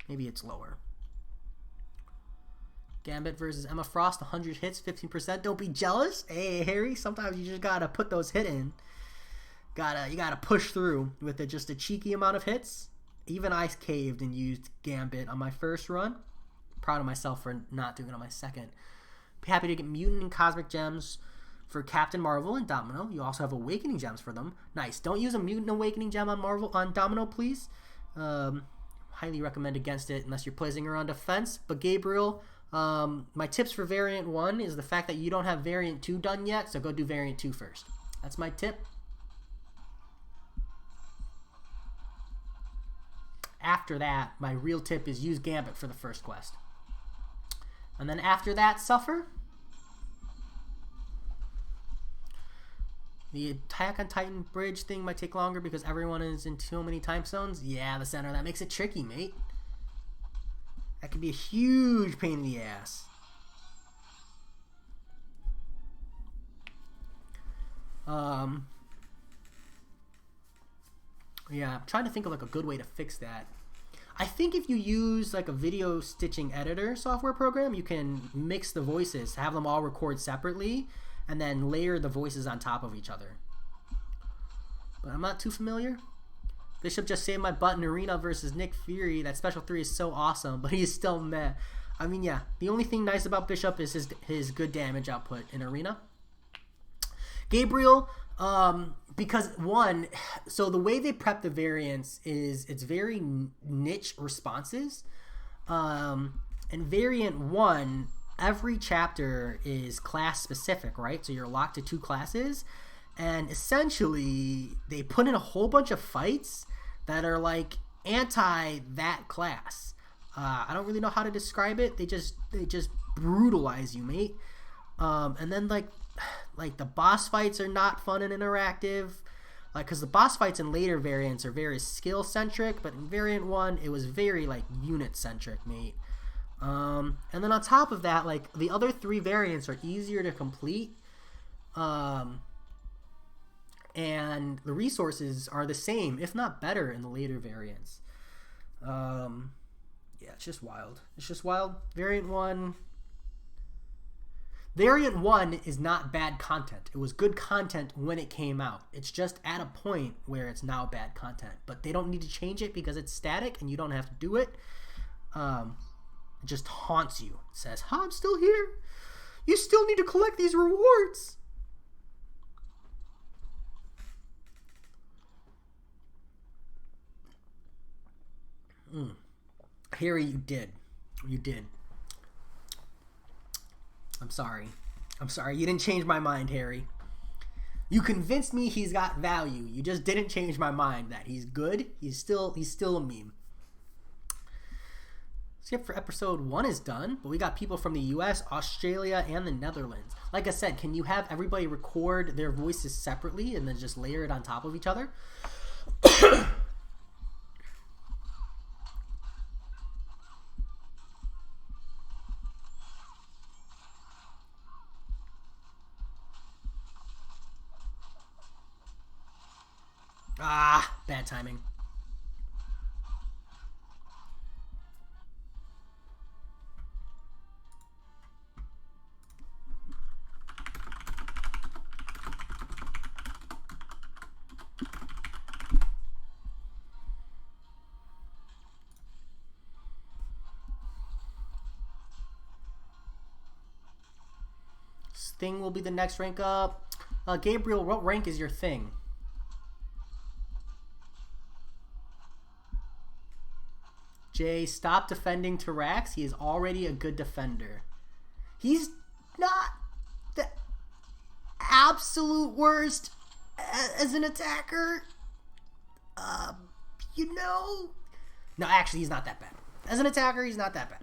maybe it's lower. Gambit versus Emma Frost, 100 hits, 15%. Don't be jealous. Hey, Harry, sometimes you just gotta put those hits in. You gotta push through with just a cheeky amount of hits. Even I caved and used Gambit on my first run. Proud of myself for not doing it on my second. Be happy to get Mutant and Cosmic Gems for Captain Marvel and Domino. You also have Awakening Gems for them. Nice. Don't use a Mutant Awakening Gem on Domino, please. Highly recommend against it unless you're placing her on defense. But Gabriel, my tips for Variant 1 is the fact that you don't have Variant 2 done yet, so go do Variant 2 first. That's my tip. After that, my real tip is use Gambit for the first quest. And then after that, Suffer. The Attack on Titan bridge thing might take longer because everyone is in so many time zones. Yeah, the center. That makes it tricky, mate. That could be a huge pain in the ass. Yeah, I'm trying to think of like a good way to fix that. I think if you use like a video stitching editor software program, you can mix the voices, have them all record separately, and then layer the voices on top of each other. But I'm not too familiar. Bishop just saved my butt in Arena versus Nick Fury. That special 3 is so awesome, but he's still meh. I mean, yeah, the only thing nice about Bishop is his good damage output in Arena. Gabriel, because one, so the way they prep the variants is it's very niche responses. And Variant 1, every chapter is class specific, right? So you're locked to 2 classes. And essentially, they put in a whole bunch of fights that are like anti that class. I don't really know how to describe it. They just brutalize you, mate. And then like the boss fights are not fun and interactive. Like, because the boss fights in later variants are very skill centric, but in Variant 1 it was very like unit centric, mate. And then on top of that, like the other 3 variants are easier to complete. And the resources are the same, if not better, in the later variants. Yeah, it's just wild. It's just wild. Variant 1 is not bad content. It was good content when it came out. It's just at a point where it's now bad content. But they don't need to change it because it's static and you don't have to do it. It just haunts you. It says, I'm still here. You still need to collect these rewards. Harry, you did. You did. I'm sorry. You didn't change my mind, Harry. You convinced me he's got value. You just didn't change my mind that he's good. He's still a meme. Skip for episode 1 is done, but we got people from the US, Australia, and the Netherlands. Like I said, can you have everybody record their voices separately and then just layer it on top of each other? Bad timing. Thing will be the next rank up. Gabriel, what rank is your thing? Jay, stop defending Tarax. He is already a good defender. He's not the absolute worst as an attacker. You know. No, actually, he's not that bad. As an attacker, he's not that bad.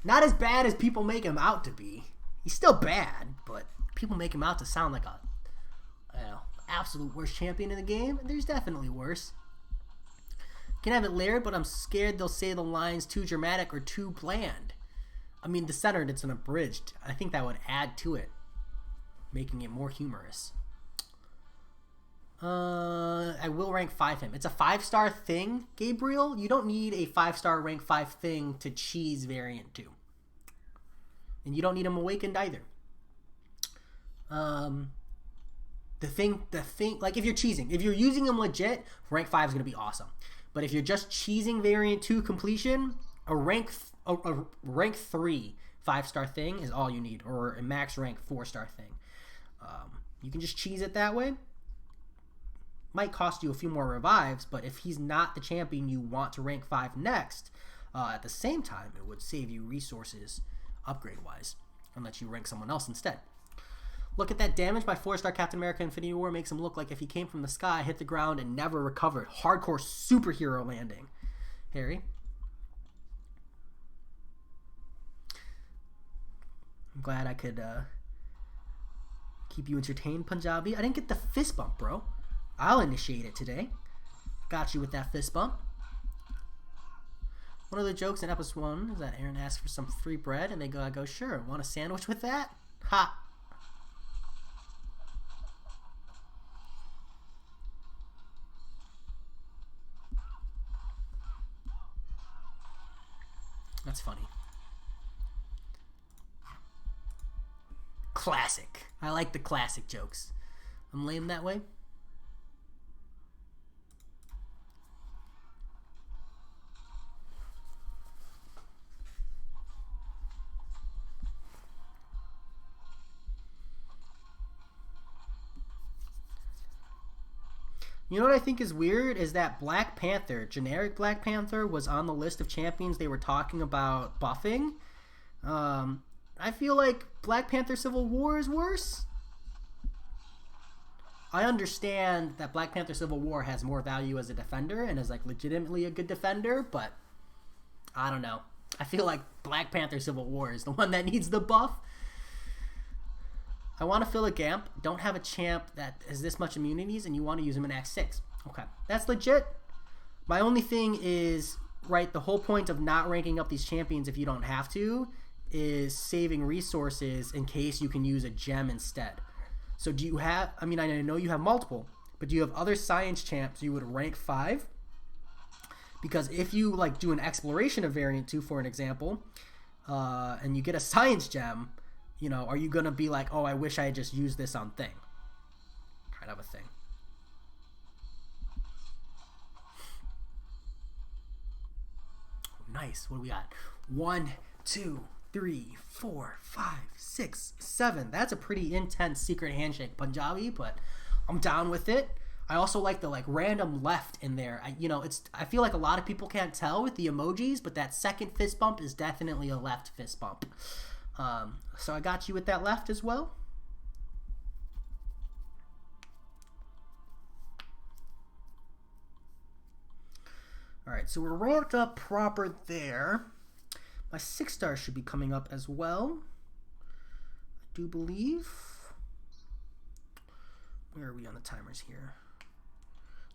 Not as bad as people make him out to be. He's still bad, but people make him out to sound like a, absolute worst champion in the game. There's definitely worse. Can have it layered, but I'm scared they'll say the line's too dramatic or too bland. I mean, the centered, it's an abridged. I think that would add to it, making it more humorous. I will rank 5 him. It's a 5-star thing, Gabriel. You don't need a 5-star rank 5 thing to cheese Variant 2. And you don't need him awakened either. The thing, like if you're cheesing, if you're using him legit, rank 5 is going to be awesome. But if you're just cheesing Variant 2 completion, a rank 3 5-star thing is all you need, or a max rank 4-star thing. You can just cheese it that way. Might cost you a few more revives, but if he's not the champion you want to rank 5 next, at the same time, it would save you resources upgrade-wise and let you rank someone else instead. Look at that damage by 4-star Captain America Infinity War. Makes him look like if he came from the sky, hit the ground, and never recovered. Hardcore superhero landing. Harry. I'm glad I could keep you entertained, Punjabi. I didn't get the fist bump, bro. I'll initiate it today. Got you with that fist bump. One of the jokes in episode 1 is that Aaron asks for some free bread, and they go, sure, want a sandwich with that? Ha! That's funny. Classic. I like the classic jokes. I'm lame that way. You know what I think is weird is that Black Panther, generic Black Panther, was on the list of champions they were talking about buffing. I feel like Black Panther Civil War is worse. I understand that Black Panther Civil War has more value as a defender and is like legitimately a good defender, but I don't know. I feel like Black Panther Civil War is the one that needs the buff. I want to fill a Gamp. Don't have a champ that has this much immunities, and you want to use him in Act 6. Okay, that's legit. My only thing is, right, the whole point of not ranking up these champions if you don't have to is saving resources in case you can use a gem instead. So do you have, I mean, I know you have multiple, but do you have other science champs you would rank 5? Because if you like do an exploration of variant 2, for an example, and you get a science gem, you know, are you going to be like, oh, I wish I had just used this on thing? Kind of a thing. Nice. What do we got? 1, 2, 3, 4, 5, 6, 7. That's a pretty intense secret handshake, Punjabi, but I'm down with it. I also like the random left in there. I feel like a lot of people can't tell with the emojis, but that second fist bump is definitely a left fist bump. So I got you with that left as well. All right, so we're ramped up proper there. My 6-star should be coming up as well, I do believe. Where are we on the timers here?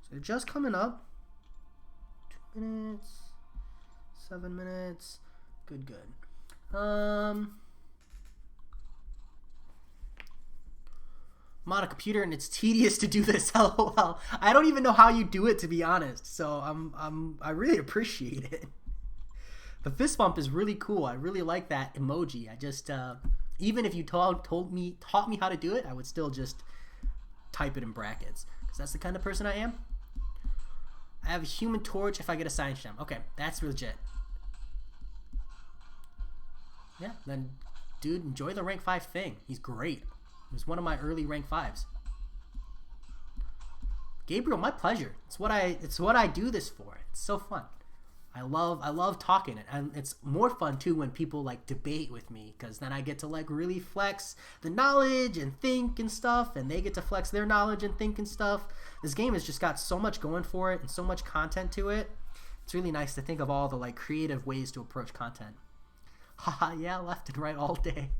So they're just coming up. 2 minutes, 7 minutes. Good. I'm on a computer and it's tedious to do this. LOL. I don't even know how you do it, to be honest. So I really appreciate it. The fist bump is really cool. I really like that emoji. I just even if you taught me how to do it, I would still just type it in brackets because that's the kind of person I am. I have a Human Torch if I get a science gem. Okay, that's legit. Yeah, then dude, enjoy the rank 5 thing. He's great. He was one of my early rank 5s. Gabriel, my pleasure. It's what I do this for. It's so fun. I love talking it, and it's more fun too when people like debate with me, because then I get to like really flex the knowledge and think and stuff, and they get to flex their knowledge and think and stuff. This game has just got so much going for it and so much content to it. It's really nice to think of all the like creative ways to approach content. Haha, yeah, left and right all day.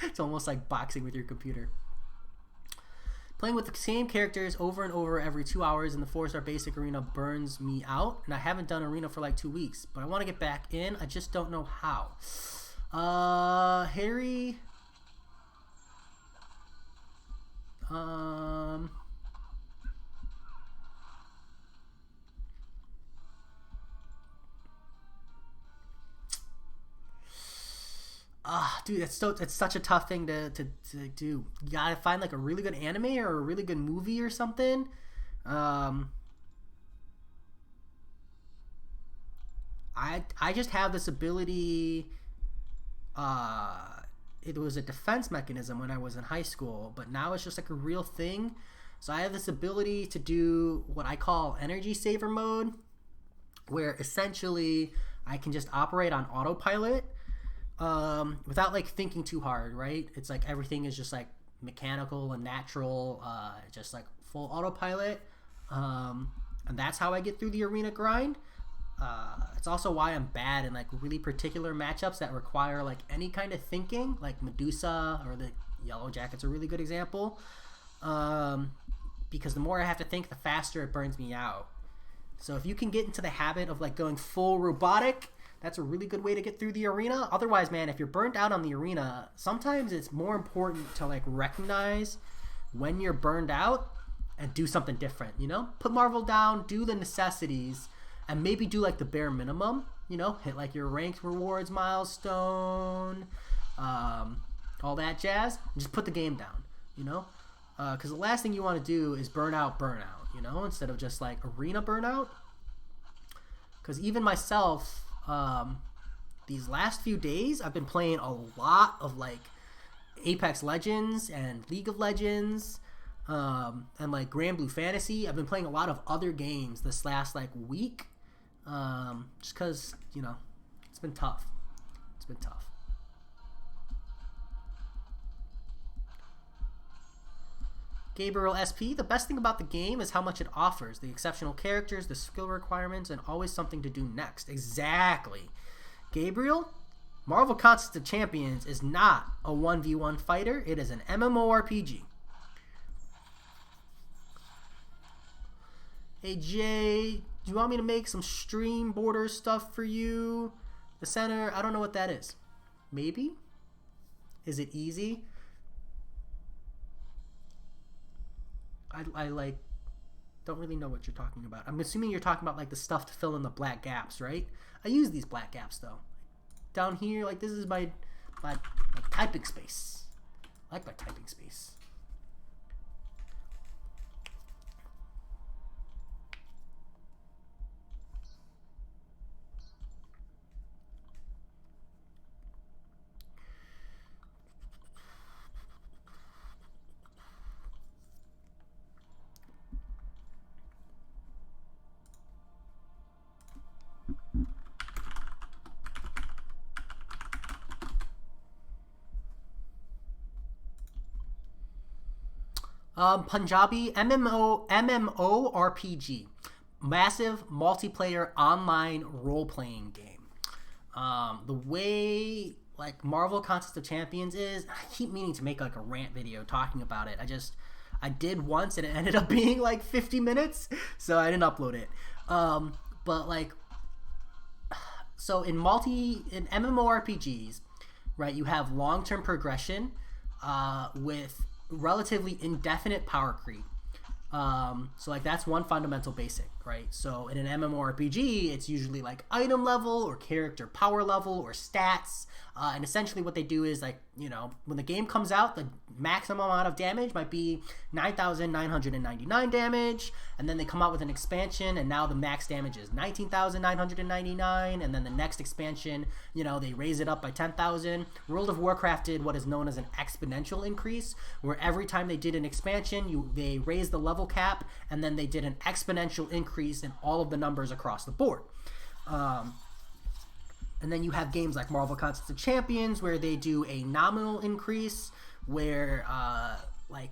It's almost like boxing with your computer. Playing with the same characters over and over every 2 hours in the 4-star basic arena burns me out, and I haven't done arena for like 2 weeks, but I want to get back in. I just don't know how. Harry. Dude, it's such a tough thing to do. You gotta find like a really good anime or a really good movie or something. I just have this ability it was a defense mechanism when I was in high school, but now it's just like a real thing. So I have this ability to do what I call energy saver mode, where essentially I can just operate on autopilot without like thinking too hard, right? It's like everything is just like mechanical and natural, just like full autopilot. And that's how I get through the arena grind. It's also why I'm bad in like really particular matchups that require like any kind of thinking, like Medusa or the Yellow Jacket's a really good example. Because the more I have to think, the faster it burns me out. So if you can get into the habit of like going full robotic, that's a really good way to get through the arena. Otherwise, man, if you're burnt out on the arena, sometimes it's more important to like recognize when you're burned out and do something different, you know? Put Marvel down, do the necessities, and maybe do like the bare minimum, you know? Hit like your ranked rewards milestone, all that jazz. Just put the game down, you know? Because the last thing you want to do is burnout, you know, instead of just like arena burnout. Because even myself, these last few days, I've been playing a lot of like Apex Legends and League of Legends, and like Grand Blue Fantasy. I've been playing a lot of other games this last like week, just because, you know, it's been tough. It's been tough. Gabriel SP, the best thing about the game is how much it offers. The exceptional characters, the skill requirements, and always something to do next. Exactly. Gabriel, Marvel Contest of Champions is not a 1v1 fighter. It is an MMORPG. Hey, Jay, do you want me to make some stream border stuff for you? The center, I don't know what that is. Maybe? Is it easy? I like don't really know what you're talking about. I'm assuming you're talking about like the stuff to fill in the black gaps, right? I use these black gaps though. Down here, like this is my typing space. I like my typing space. Punjabi MMORPG, massive multiplayer online role-playing game. The way like Marvel Contest of Champions is, I keep meaning to make like a rant video talking about it. I did once and it ended up being like 50 minutes, so I didn't upload it. But like, so in MMORPGs, right, you have long-term progression with relatively indefinite power creep. So like that's one fundamental basic, right? So in an MMORPG, it's usually like item level or character power level or stats. And essentially what they do is like, you know, when the game comes out, the maximum amount of damage might be 9,999 damage. And then they come out with an expansion and now the max damage is 19,999. And then the next expansion, you know, they raise it up by 10,000. World of Warcraft did what is known as an exponential increase, where every time they did an expansion, they raised the level cap and then they did an exponential increase in all of the numbers across the board. And then you have games like Marvel Contest of Champions where they do a nominal increase where like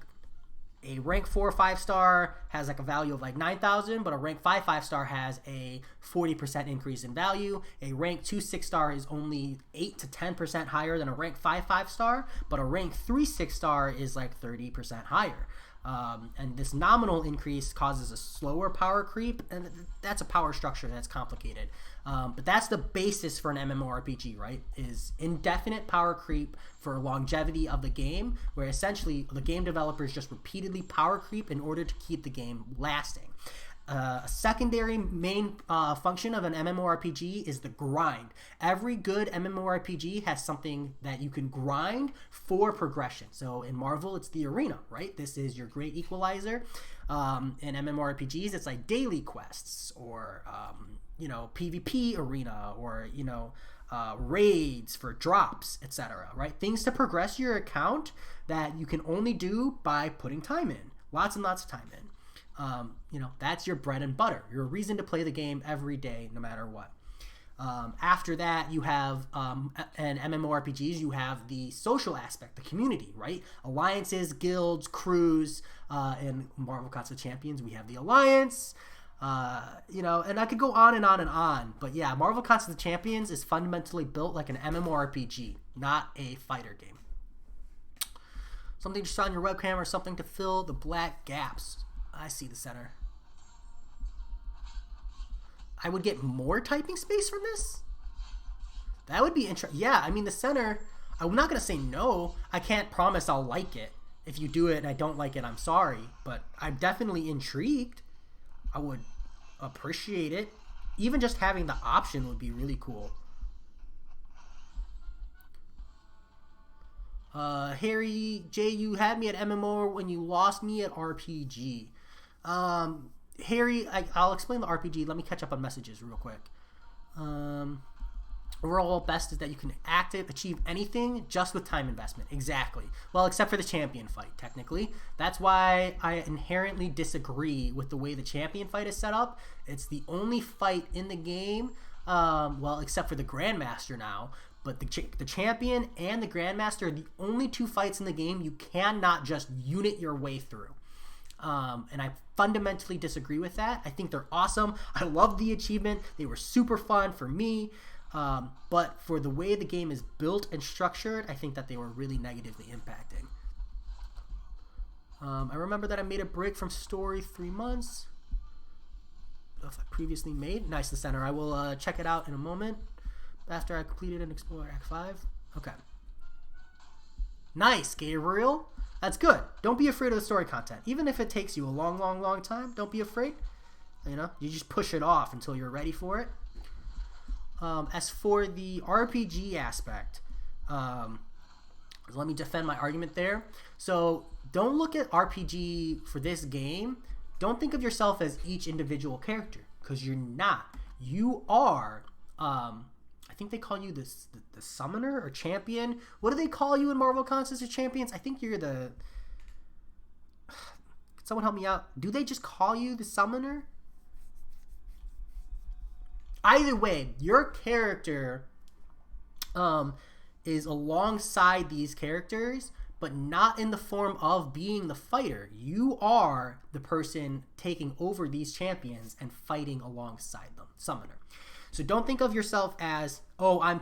a rank 4 5-star has like a value of like 9,000, but a rank 5 5-star has a 40% increase in value. A rank 2 6-star is only 8 to 10% higher than a rank 5 5-star, but a rank 3 6-star is like 30% higher. And this nominal increase causes a slower power creep, and that's a power structure that's complicated. But that's the basis for an MMORPG, right? Is indefinite power creep for longevity of the game, where essentially the game developers just repeatedly power creep in order to keep the game lasting. A secondary main function of an MMORPG is the grind. Every good MMORPG has something that you can grind for progression. So in Marvel, it's the arena, right? This is your great equalizer. In MMORPGs, it's like daily quests or, you know, PvP arena or, you know, raids for drops, etc. Right? Things to progress your account that you can only do by putting time in, lots and lots of time in. That's your bread and butter. Your reason to play the game every day, no matter what. After that, you have, and MMORPGs, you have the social aspect, the community, right? Alliances, guilds, crews, and Marvel Contest of Champions, we have the Alliance, and I could go on and on and on. But yeah, Marvel Contest of Champions is fundamentally built like an MMORPG, not a fighter game. Something just on your webcam or something to fill the black gaps. I see the center. I would get more typing space from this? That would be interesting. Yeah, I mean, the center, I'm not going to say no. I can't promise I'll like it. If you do it and I don't like it, I'm sorry. But I'm definitely intrigued. I would appreciate it. Even just having the option would be really cool. Harry J, you had me at MMO when you lost me at RPG. Harry, I'll explain the RPG. Let me catch up on messages real quick. Overall best is that you can achieve anything just with time investment. Exactly. Well, except for the champion fight, technically. That's why I inherently disagree with the way the champion fight is set up. It's the only fight in the game, except for the Grandmaster now. But the champion and the Grandmaster are the only two fights in the game you cannot just unit your way through. And I fundamentally disagree with that. I think they're awesome. I love the achievement. They were super fun for me. But for the way the game is built and structured, I think that they were really negatively impacting. I remember that I made a break from story 3 months. Stuff I previously made. Nice, the center. I will check it out in a moment after I completed and explored Act 5. Okay. Nice, Gabriel. That's good. Don't be afraid of the story content. Even if it takes you a long, long, long time, don't be afraid. You just push it off until you're ready for it. As for the RPG aspect, let me defend my argument there. So don't look at RPG for this game. Don't think of yourself as each individual character, because you're not. You are, I think they call you the summoner or champion. What do they call you in Marvel Contest of Champions? I think you're the... Can someone help me out? Do they just call you the summoner? Either way, your character is alongside these characters, but not in the form of being the fighter. You are the person taking over these champions and fighting alongside them, summoner. So don't think of yourself as, oh, I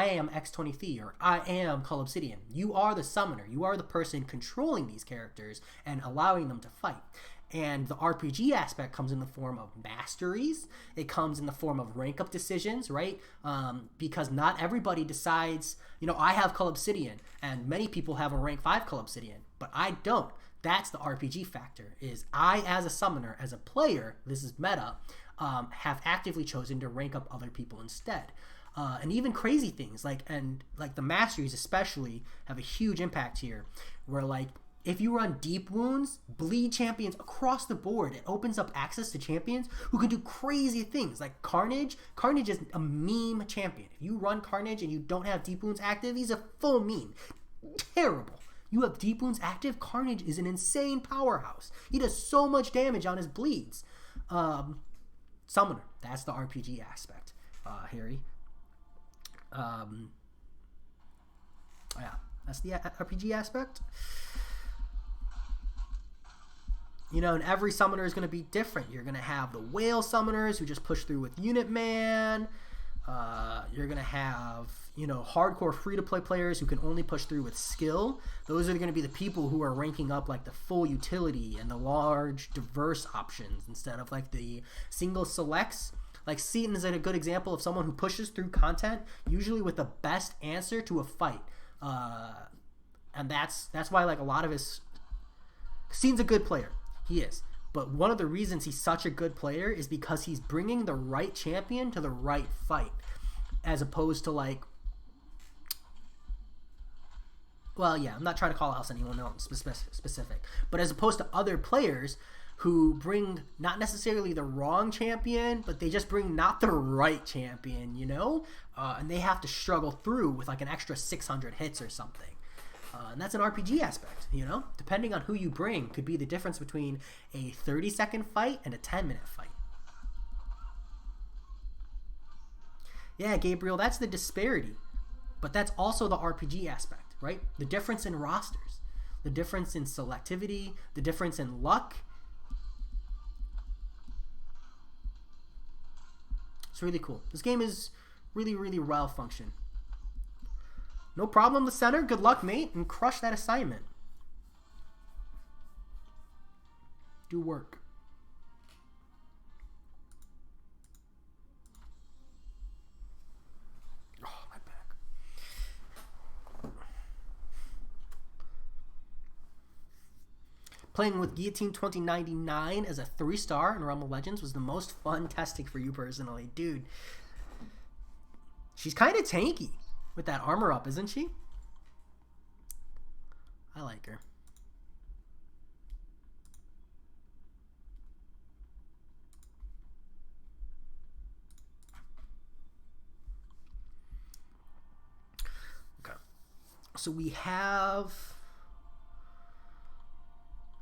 am X23 or I am Cull Obsidian. You are the summoner. You are the person controlling these characters and allowing them to fight. And the RPG aspect comes in the form of masteries. It comes in the form of rank up decisions, right? Because not everybody decides, I have Cull Obsidian, and many people have a rank 5 Cull Obsidian, but I don't. That's the RPG factor, is I, as a summoner, as a player, this is meta, have actively chosen to rank up other people instead. And even crazy things, like the masteries especially, have a huge impact here, where if you run deep wounds, bleed champions across the board. It opens up access to champions who can do crazy things like Carnage. Carnage is a meme champion. If you run Carnage and you don't have deep wounds active, he's a full meme. Terrible. You have deep wounds active, Carnage is an insane powerhouse. He does so much damage on his bleeds. Summoner, that's the RPG aspect, Harry. Yeah, that's the RPG aspect. And every summoner is going to be different. You're going to have the whale summoners who just push through with Unit Man. You're going to have, hardcore free-to-play players who can only push through with skill. Those are going to be the people who are ranking up the full utility and the large, diverse options instead of the single selects. Seaton is a good example of someone who pushes through content, usually with the best answer to a fight. And that's why a lot of his... Seaton's a good player. He is. But one of the reasons he's such a good player is because he's bringing the right champion to the right fight. As opposed to I'm not trying to call out anyone else specific. But as opposed to other players who bring not necessarily the wrong champion, but they just bring not the right champion, you know? And they have to struggle through with like an extra 600 hits or something. And that's an RPG aspect, you know? Depending on who you bring could be the difference between a 30-second fight and a 10-minute fight. Yeah, Gabriel, that's the disparity. But that's also the RPG aspect, right? The difference in rosters, the difference in selectivity, the difference in luck. It's really cool. This game is really, really well functioned. No problem, the center. Good luck, mate, and crush that assignment. Do work. Oh, my back. Playing with Guillotine 2099 as a 3-star in Realm of Legends was the most fun testing for you personally. Dude, she's kind of tanky with that armor up, isn't she? I like her. Okay. So we have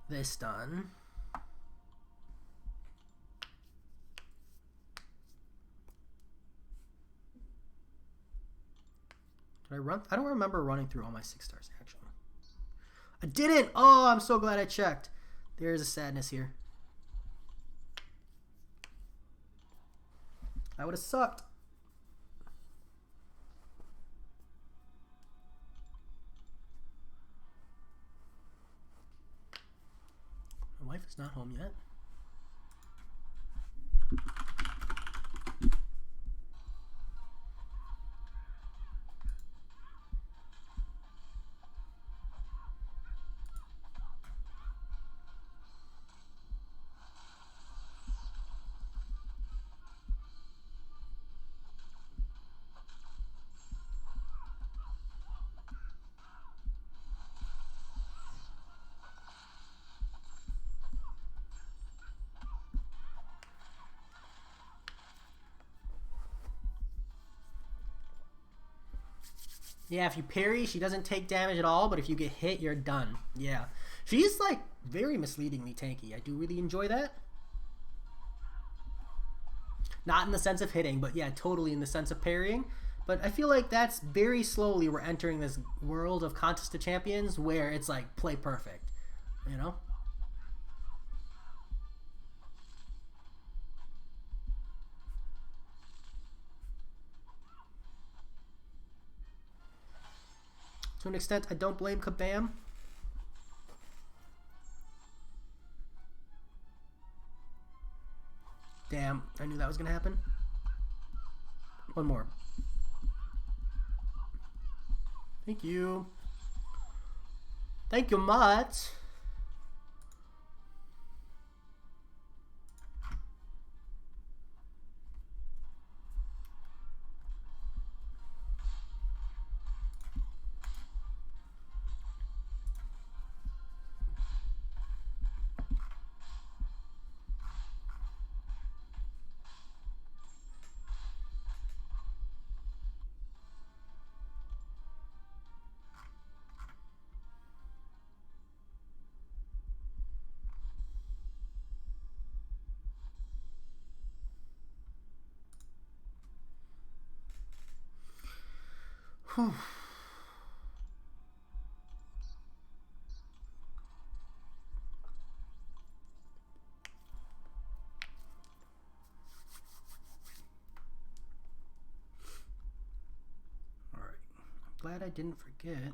this done. Did I run? I don't remember running through all my 6 stars, actually. I didn't! Oh, I'm so glad I checked. There's a sadness here. That would have sucked. My wife is not home yet. Yeah, if you parry, she doesn't take damage at all, but if you get hit, you're done. Yeah. She's, like, very misleadingly tanky. I do really enjoy that. Not in the sense of hitting, but yeah, totally in the sense of parrying. But I feel like that's very slowly we're entering this world of Contest of Champions where it's, like, play perfect. You know? To an extent, I don't blame Kabam. Damn, I knew that was going to happen. One more. Thank you. Thank you much. Whew. All right. I'm glad I didn't forget.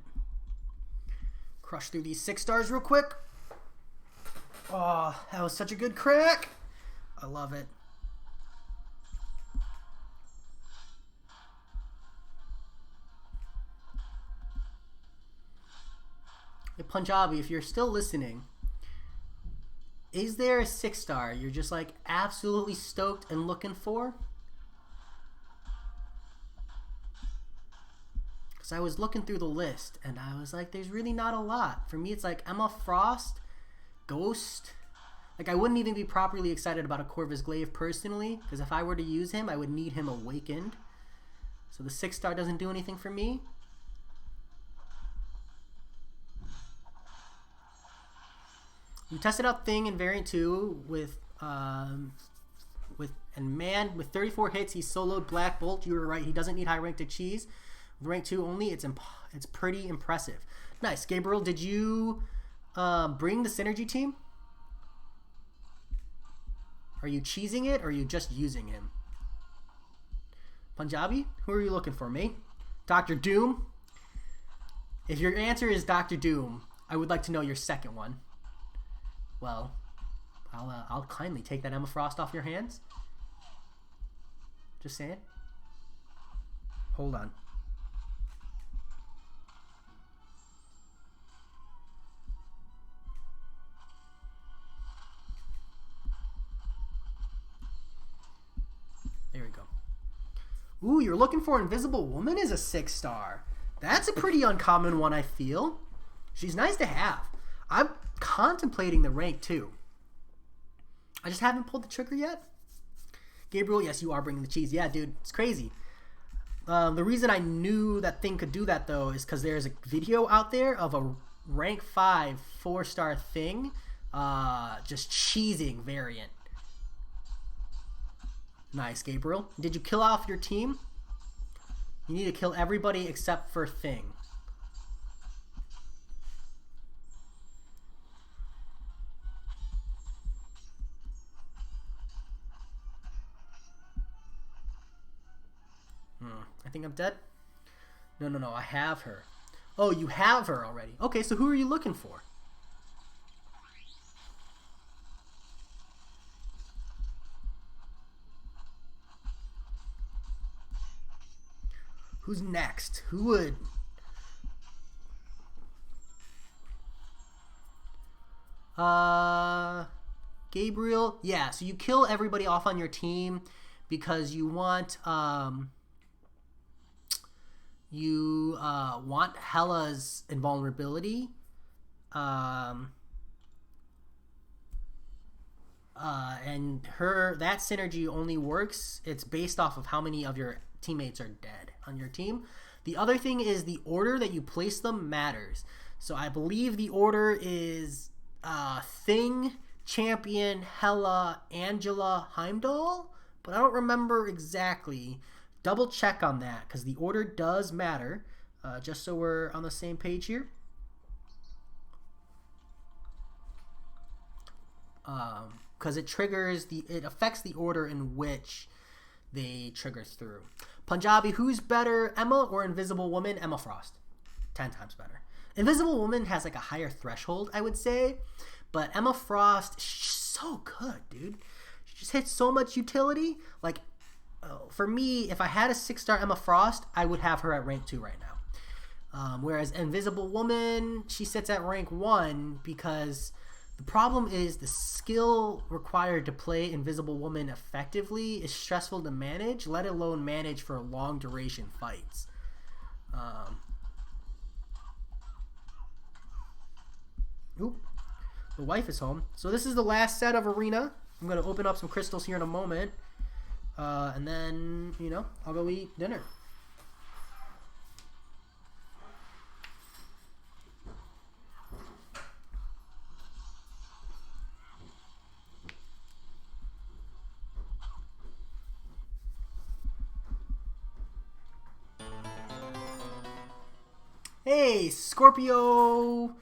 Crush through these 6 stars real quick. Oh, that was such a good crack. I love it. Hey, Punjabi, if you're still listening, is there a 6-star you're just like absolutely stoked and looking for? Because I was looking through the list and I was like, there's really not a lot. For me, it's like Emma Frost, Ghost, Like, I wouldn't even be properly excited about a Corvus Glaive personally, because if I were to use him, I would need him awakened. So the 6-star doesn't do anything for me. You tested out Thing in Variant 2 with 34 hits, he soloed Black Bolt. You were right, he doesn't need high rank to cheese. With rank 2 only, it's pretty impressive. Nice. Gabriel, did you bring the Synergy team? Are you cheesing it, or are you just using him? Punjabi, who are you looking for, mate? Dr. Doom? If your answer is Dr. Doom, I would like to know your second one. Well, I'll kindly take that Emma Frost off your hands. Just saying. Hold on. There we go. Ooh, you're looking for Invisible Woman as a 6-star. That's a pretty uncommon one, I feel. She's nice to have. I'm contemplating the rank 2. I just haven't pulled the trigger yet. Gabriel, yes, you are bringing the cheese. Yeah, dude, it's crazy. The reason I knew that Thing could do that, though, is because there's a video out there of a rank 5 4-star Thing just cheesing variant. Nice, Gabriel. Did you kill off your team? You need to kill everybody except for Thing. I think I'm dead. No. I have her. Oh, you have her already. Okay, so who are you looking for? Who's next? Who would... Gabriel. Yeah, so you kill everybody off on your team because you want want Hela's invulnerability. And that synergy only works. It's based off of how many of your teammates are dead on your team. The other thing is the order that you place them matters. So I believe the order is Thing, Champion, Hela, Angela, Heimdall, but I don't remember exactly. Double check on that because the order does matter, just so we're on the same page here. Because it affects the order in which they trigger through. Punjabi, who's better, Emma or Invisible Woman? Emma Frost. 10 times better. Invisible Woman has like a higher threshold, I would say, but Emma Frost, she's so good, dude. She just hits so much utility. Like, for me, if I had a 6-star Emma Frost, I would have her at rank 2 right now. Whereas Invisible Woman, she sits at rank 1 because the problem is the skill required to play Invisible Woman effectively is stressful to manage, let alone manage for long duration fights. Oop. The wife is home. So this is the last set of Arena. I'm going to open up some crystals here in a moment. And then, I'll go eat dinner. Hey, Scorpio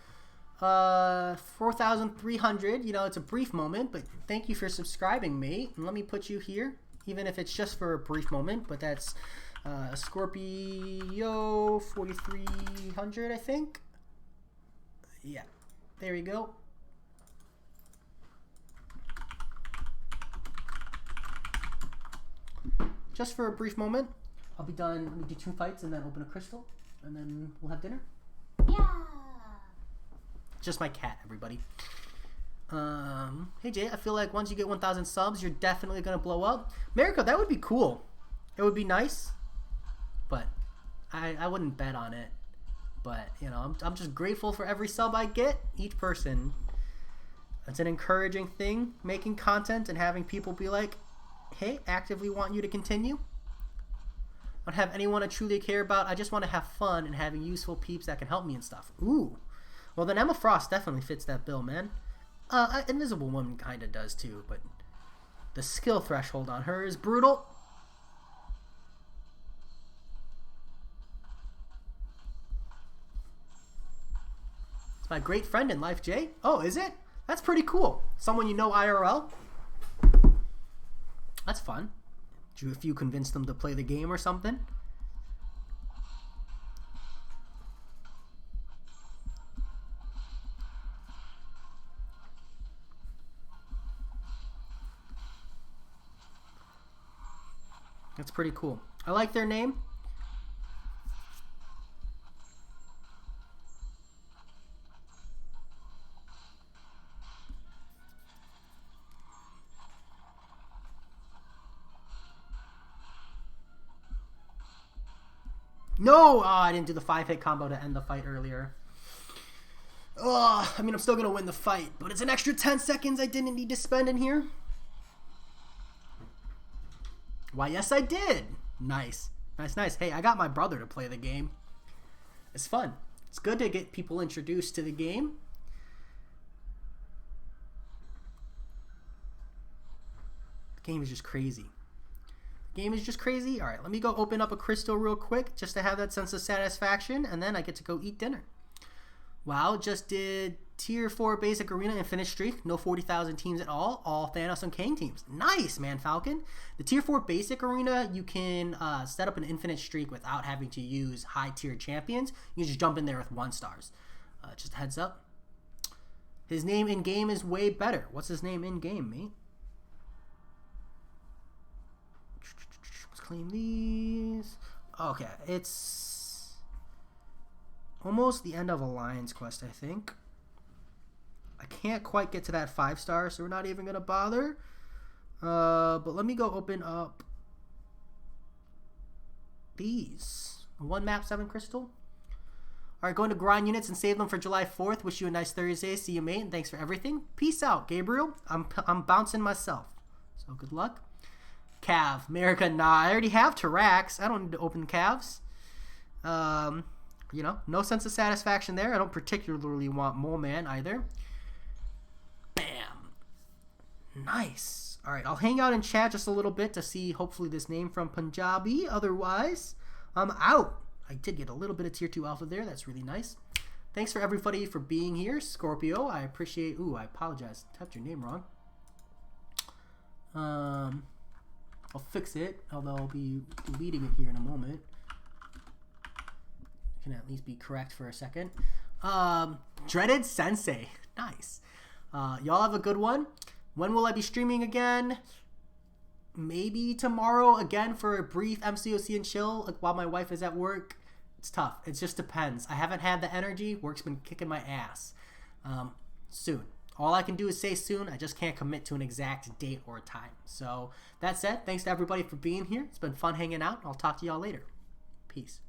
4,300. It's a brief moment, but thank you for subscribing, mate. And let me put you here, even if it's just for a brief moment. But that's Scorpio 4,300, I think. Yeah, there we go. Just for a brief moment. I'll be done. Let me do 2 fights and then open a crystal. And then we'll have dinner. Yeah. Just my cat, everybody. Hey Jay, I feel like once you get 1,000 subs, you're definitely gonna blow up. Mariko, that would be cool. It would be nice, but I wouldn't bet on it. But I'm just grateful for every sub I get. Each person It's an encouraging thing, making content and having people be like, hey, actively want you to continue. I don't have anyone I truly care about. I just want to have fun and having useful peeps that can help me and stuff. Ooh. Well, then Emma Frost definitely fits that bill, man. Invisible Woman kind of does too, but the skill threshold on her is brutal. It's my great friend in life, Jay. Oh, is it? That's pretty cool. Someone you know IRL? That's fun. If you convince them to play the game or something. That's pretty cool. I like their name. No! Oh, I didn't do the 5-hit combo to end the fight earlier. Oh, I mean, I'm still going to win the fight, but it's an extra 10 seconds I didn't need to spend in here. Why, yes, I did. Nice. Nice, nice. Hey, I got my brother to play the game. It's fun. It's good to get people introduced to the game. The game is just crazy. Game is just crazy. All right, let me go open up a crystal real quick just to have that sense of satisfaction, and then I get to go eat dinner. Wow, just did tier 4 basic arena infinite streak. No 40,000 teams at all Thanos and Kang teams. Nice, man, Falcon. The tier 4 basic arena, you can set up an infinite streak without having to use high tier champions. You just jump in there with 1 stars. Just a heads up. His name in game is way better. What's his name in game, mate? Claim these. Okay, it's almost the end of Alliance Quest, I think. I can't quite get to that 5-star, so we're not even going to bother. But let me go open up these. 1 map, 7 crystal. Alright, going to grind units and save them for July 4th. Wish you a nice Thursday. See you, mate, and thanks for everything. Peace out, Gabriel. I'm bouncing myself. So good luck. Cav, America, nah, I already have Tarax. I don't need to open calves. You know, no sense of satisfaction there. I don't particularly want Mole Man either. Bam. Nice. All right, I'll hang out in chat just a little bit to see, hopefully, this name from Punjabi. Otherwise, I'm out. I did get a little bit of tier 2 alpha there. That's really nice. Thanks for everybody for being here. Scorpio, I appreciate... Ooh, I apologize. Typed your name wrong. I'll fix it, although I'll be deleting it here in a moment. Can at least be correct for a second. Dreaded Sensei. Nice. Y'all have a good one. When will I be streaming again? Maybe tomorrow again for a brief MCOC and chill, like while my wife is at work. It's tough. It just depends. I haven't had the energy. Work's been kicking my ass. Soon. All I can do is say soon. I just can't commit to an exact date or time. So that said, thanks to everybody for being here. It's been fun hanging out. I'll talk to y'all later. Peace.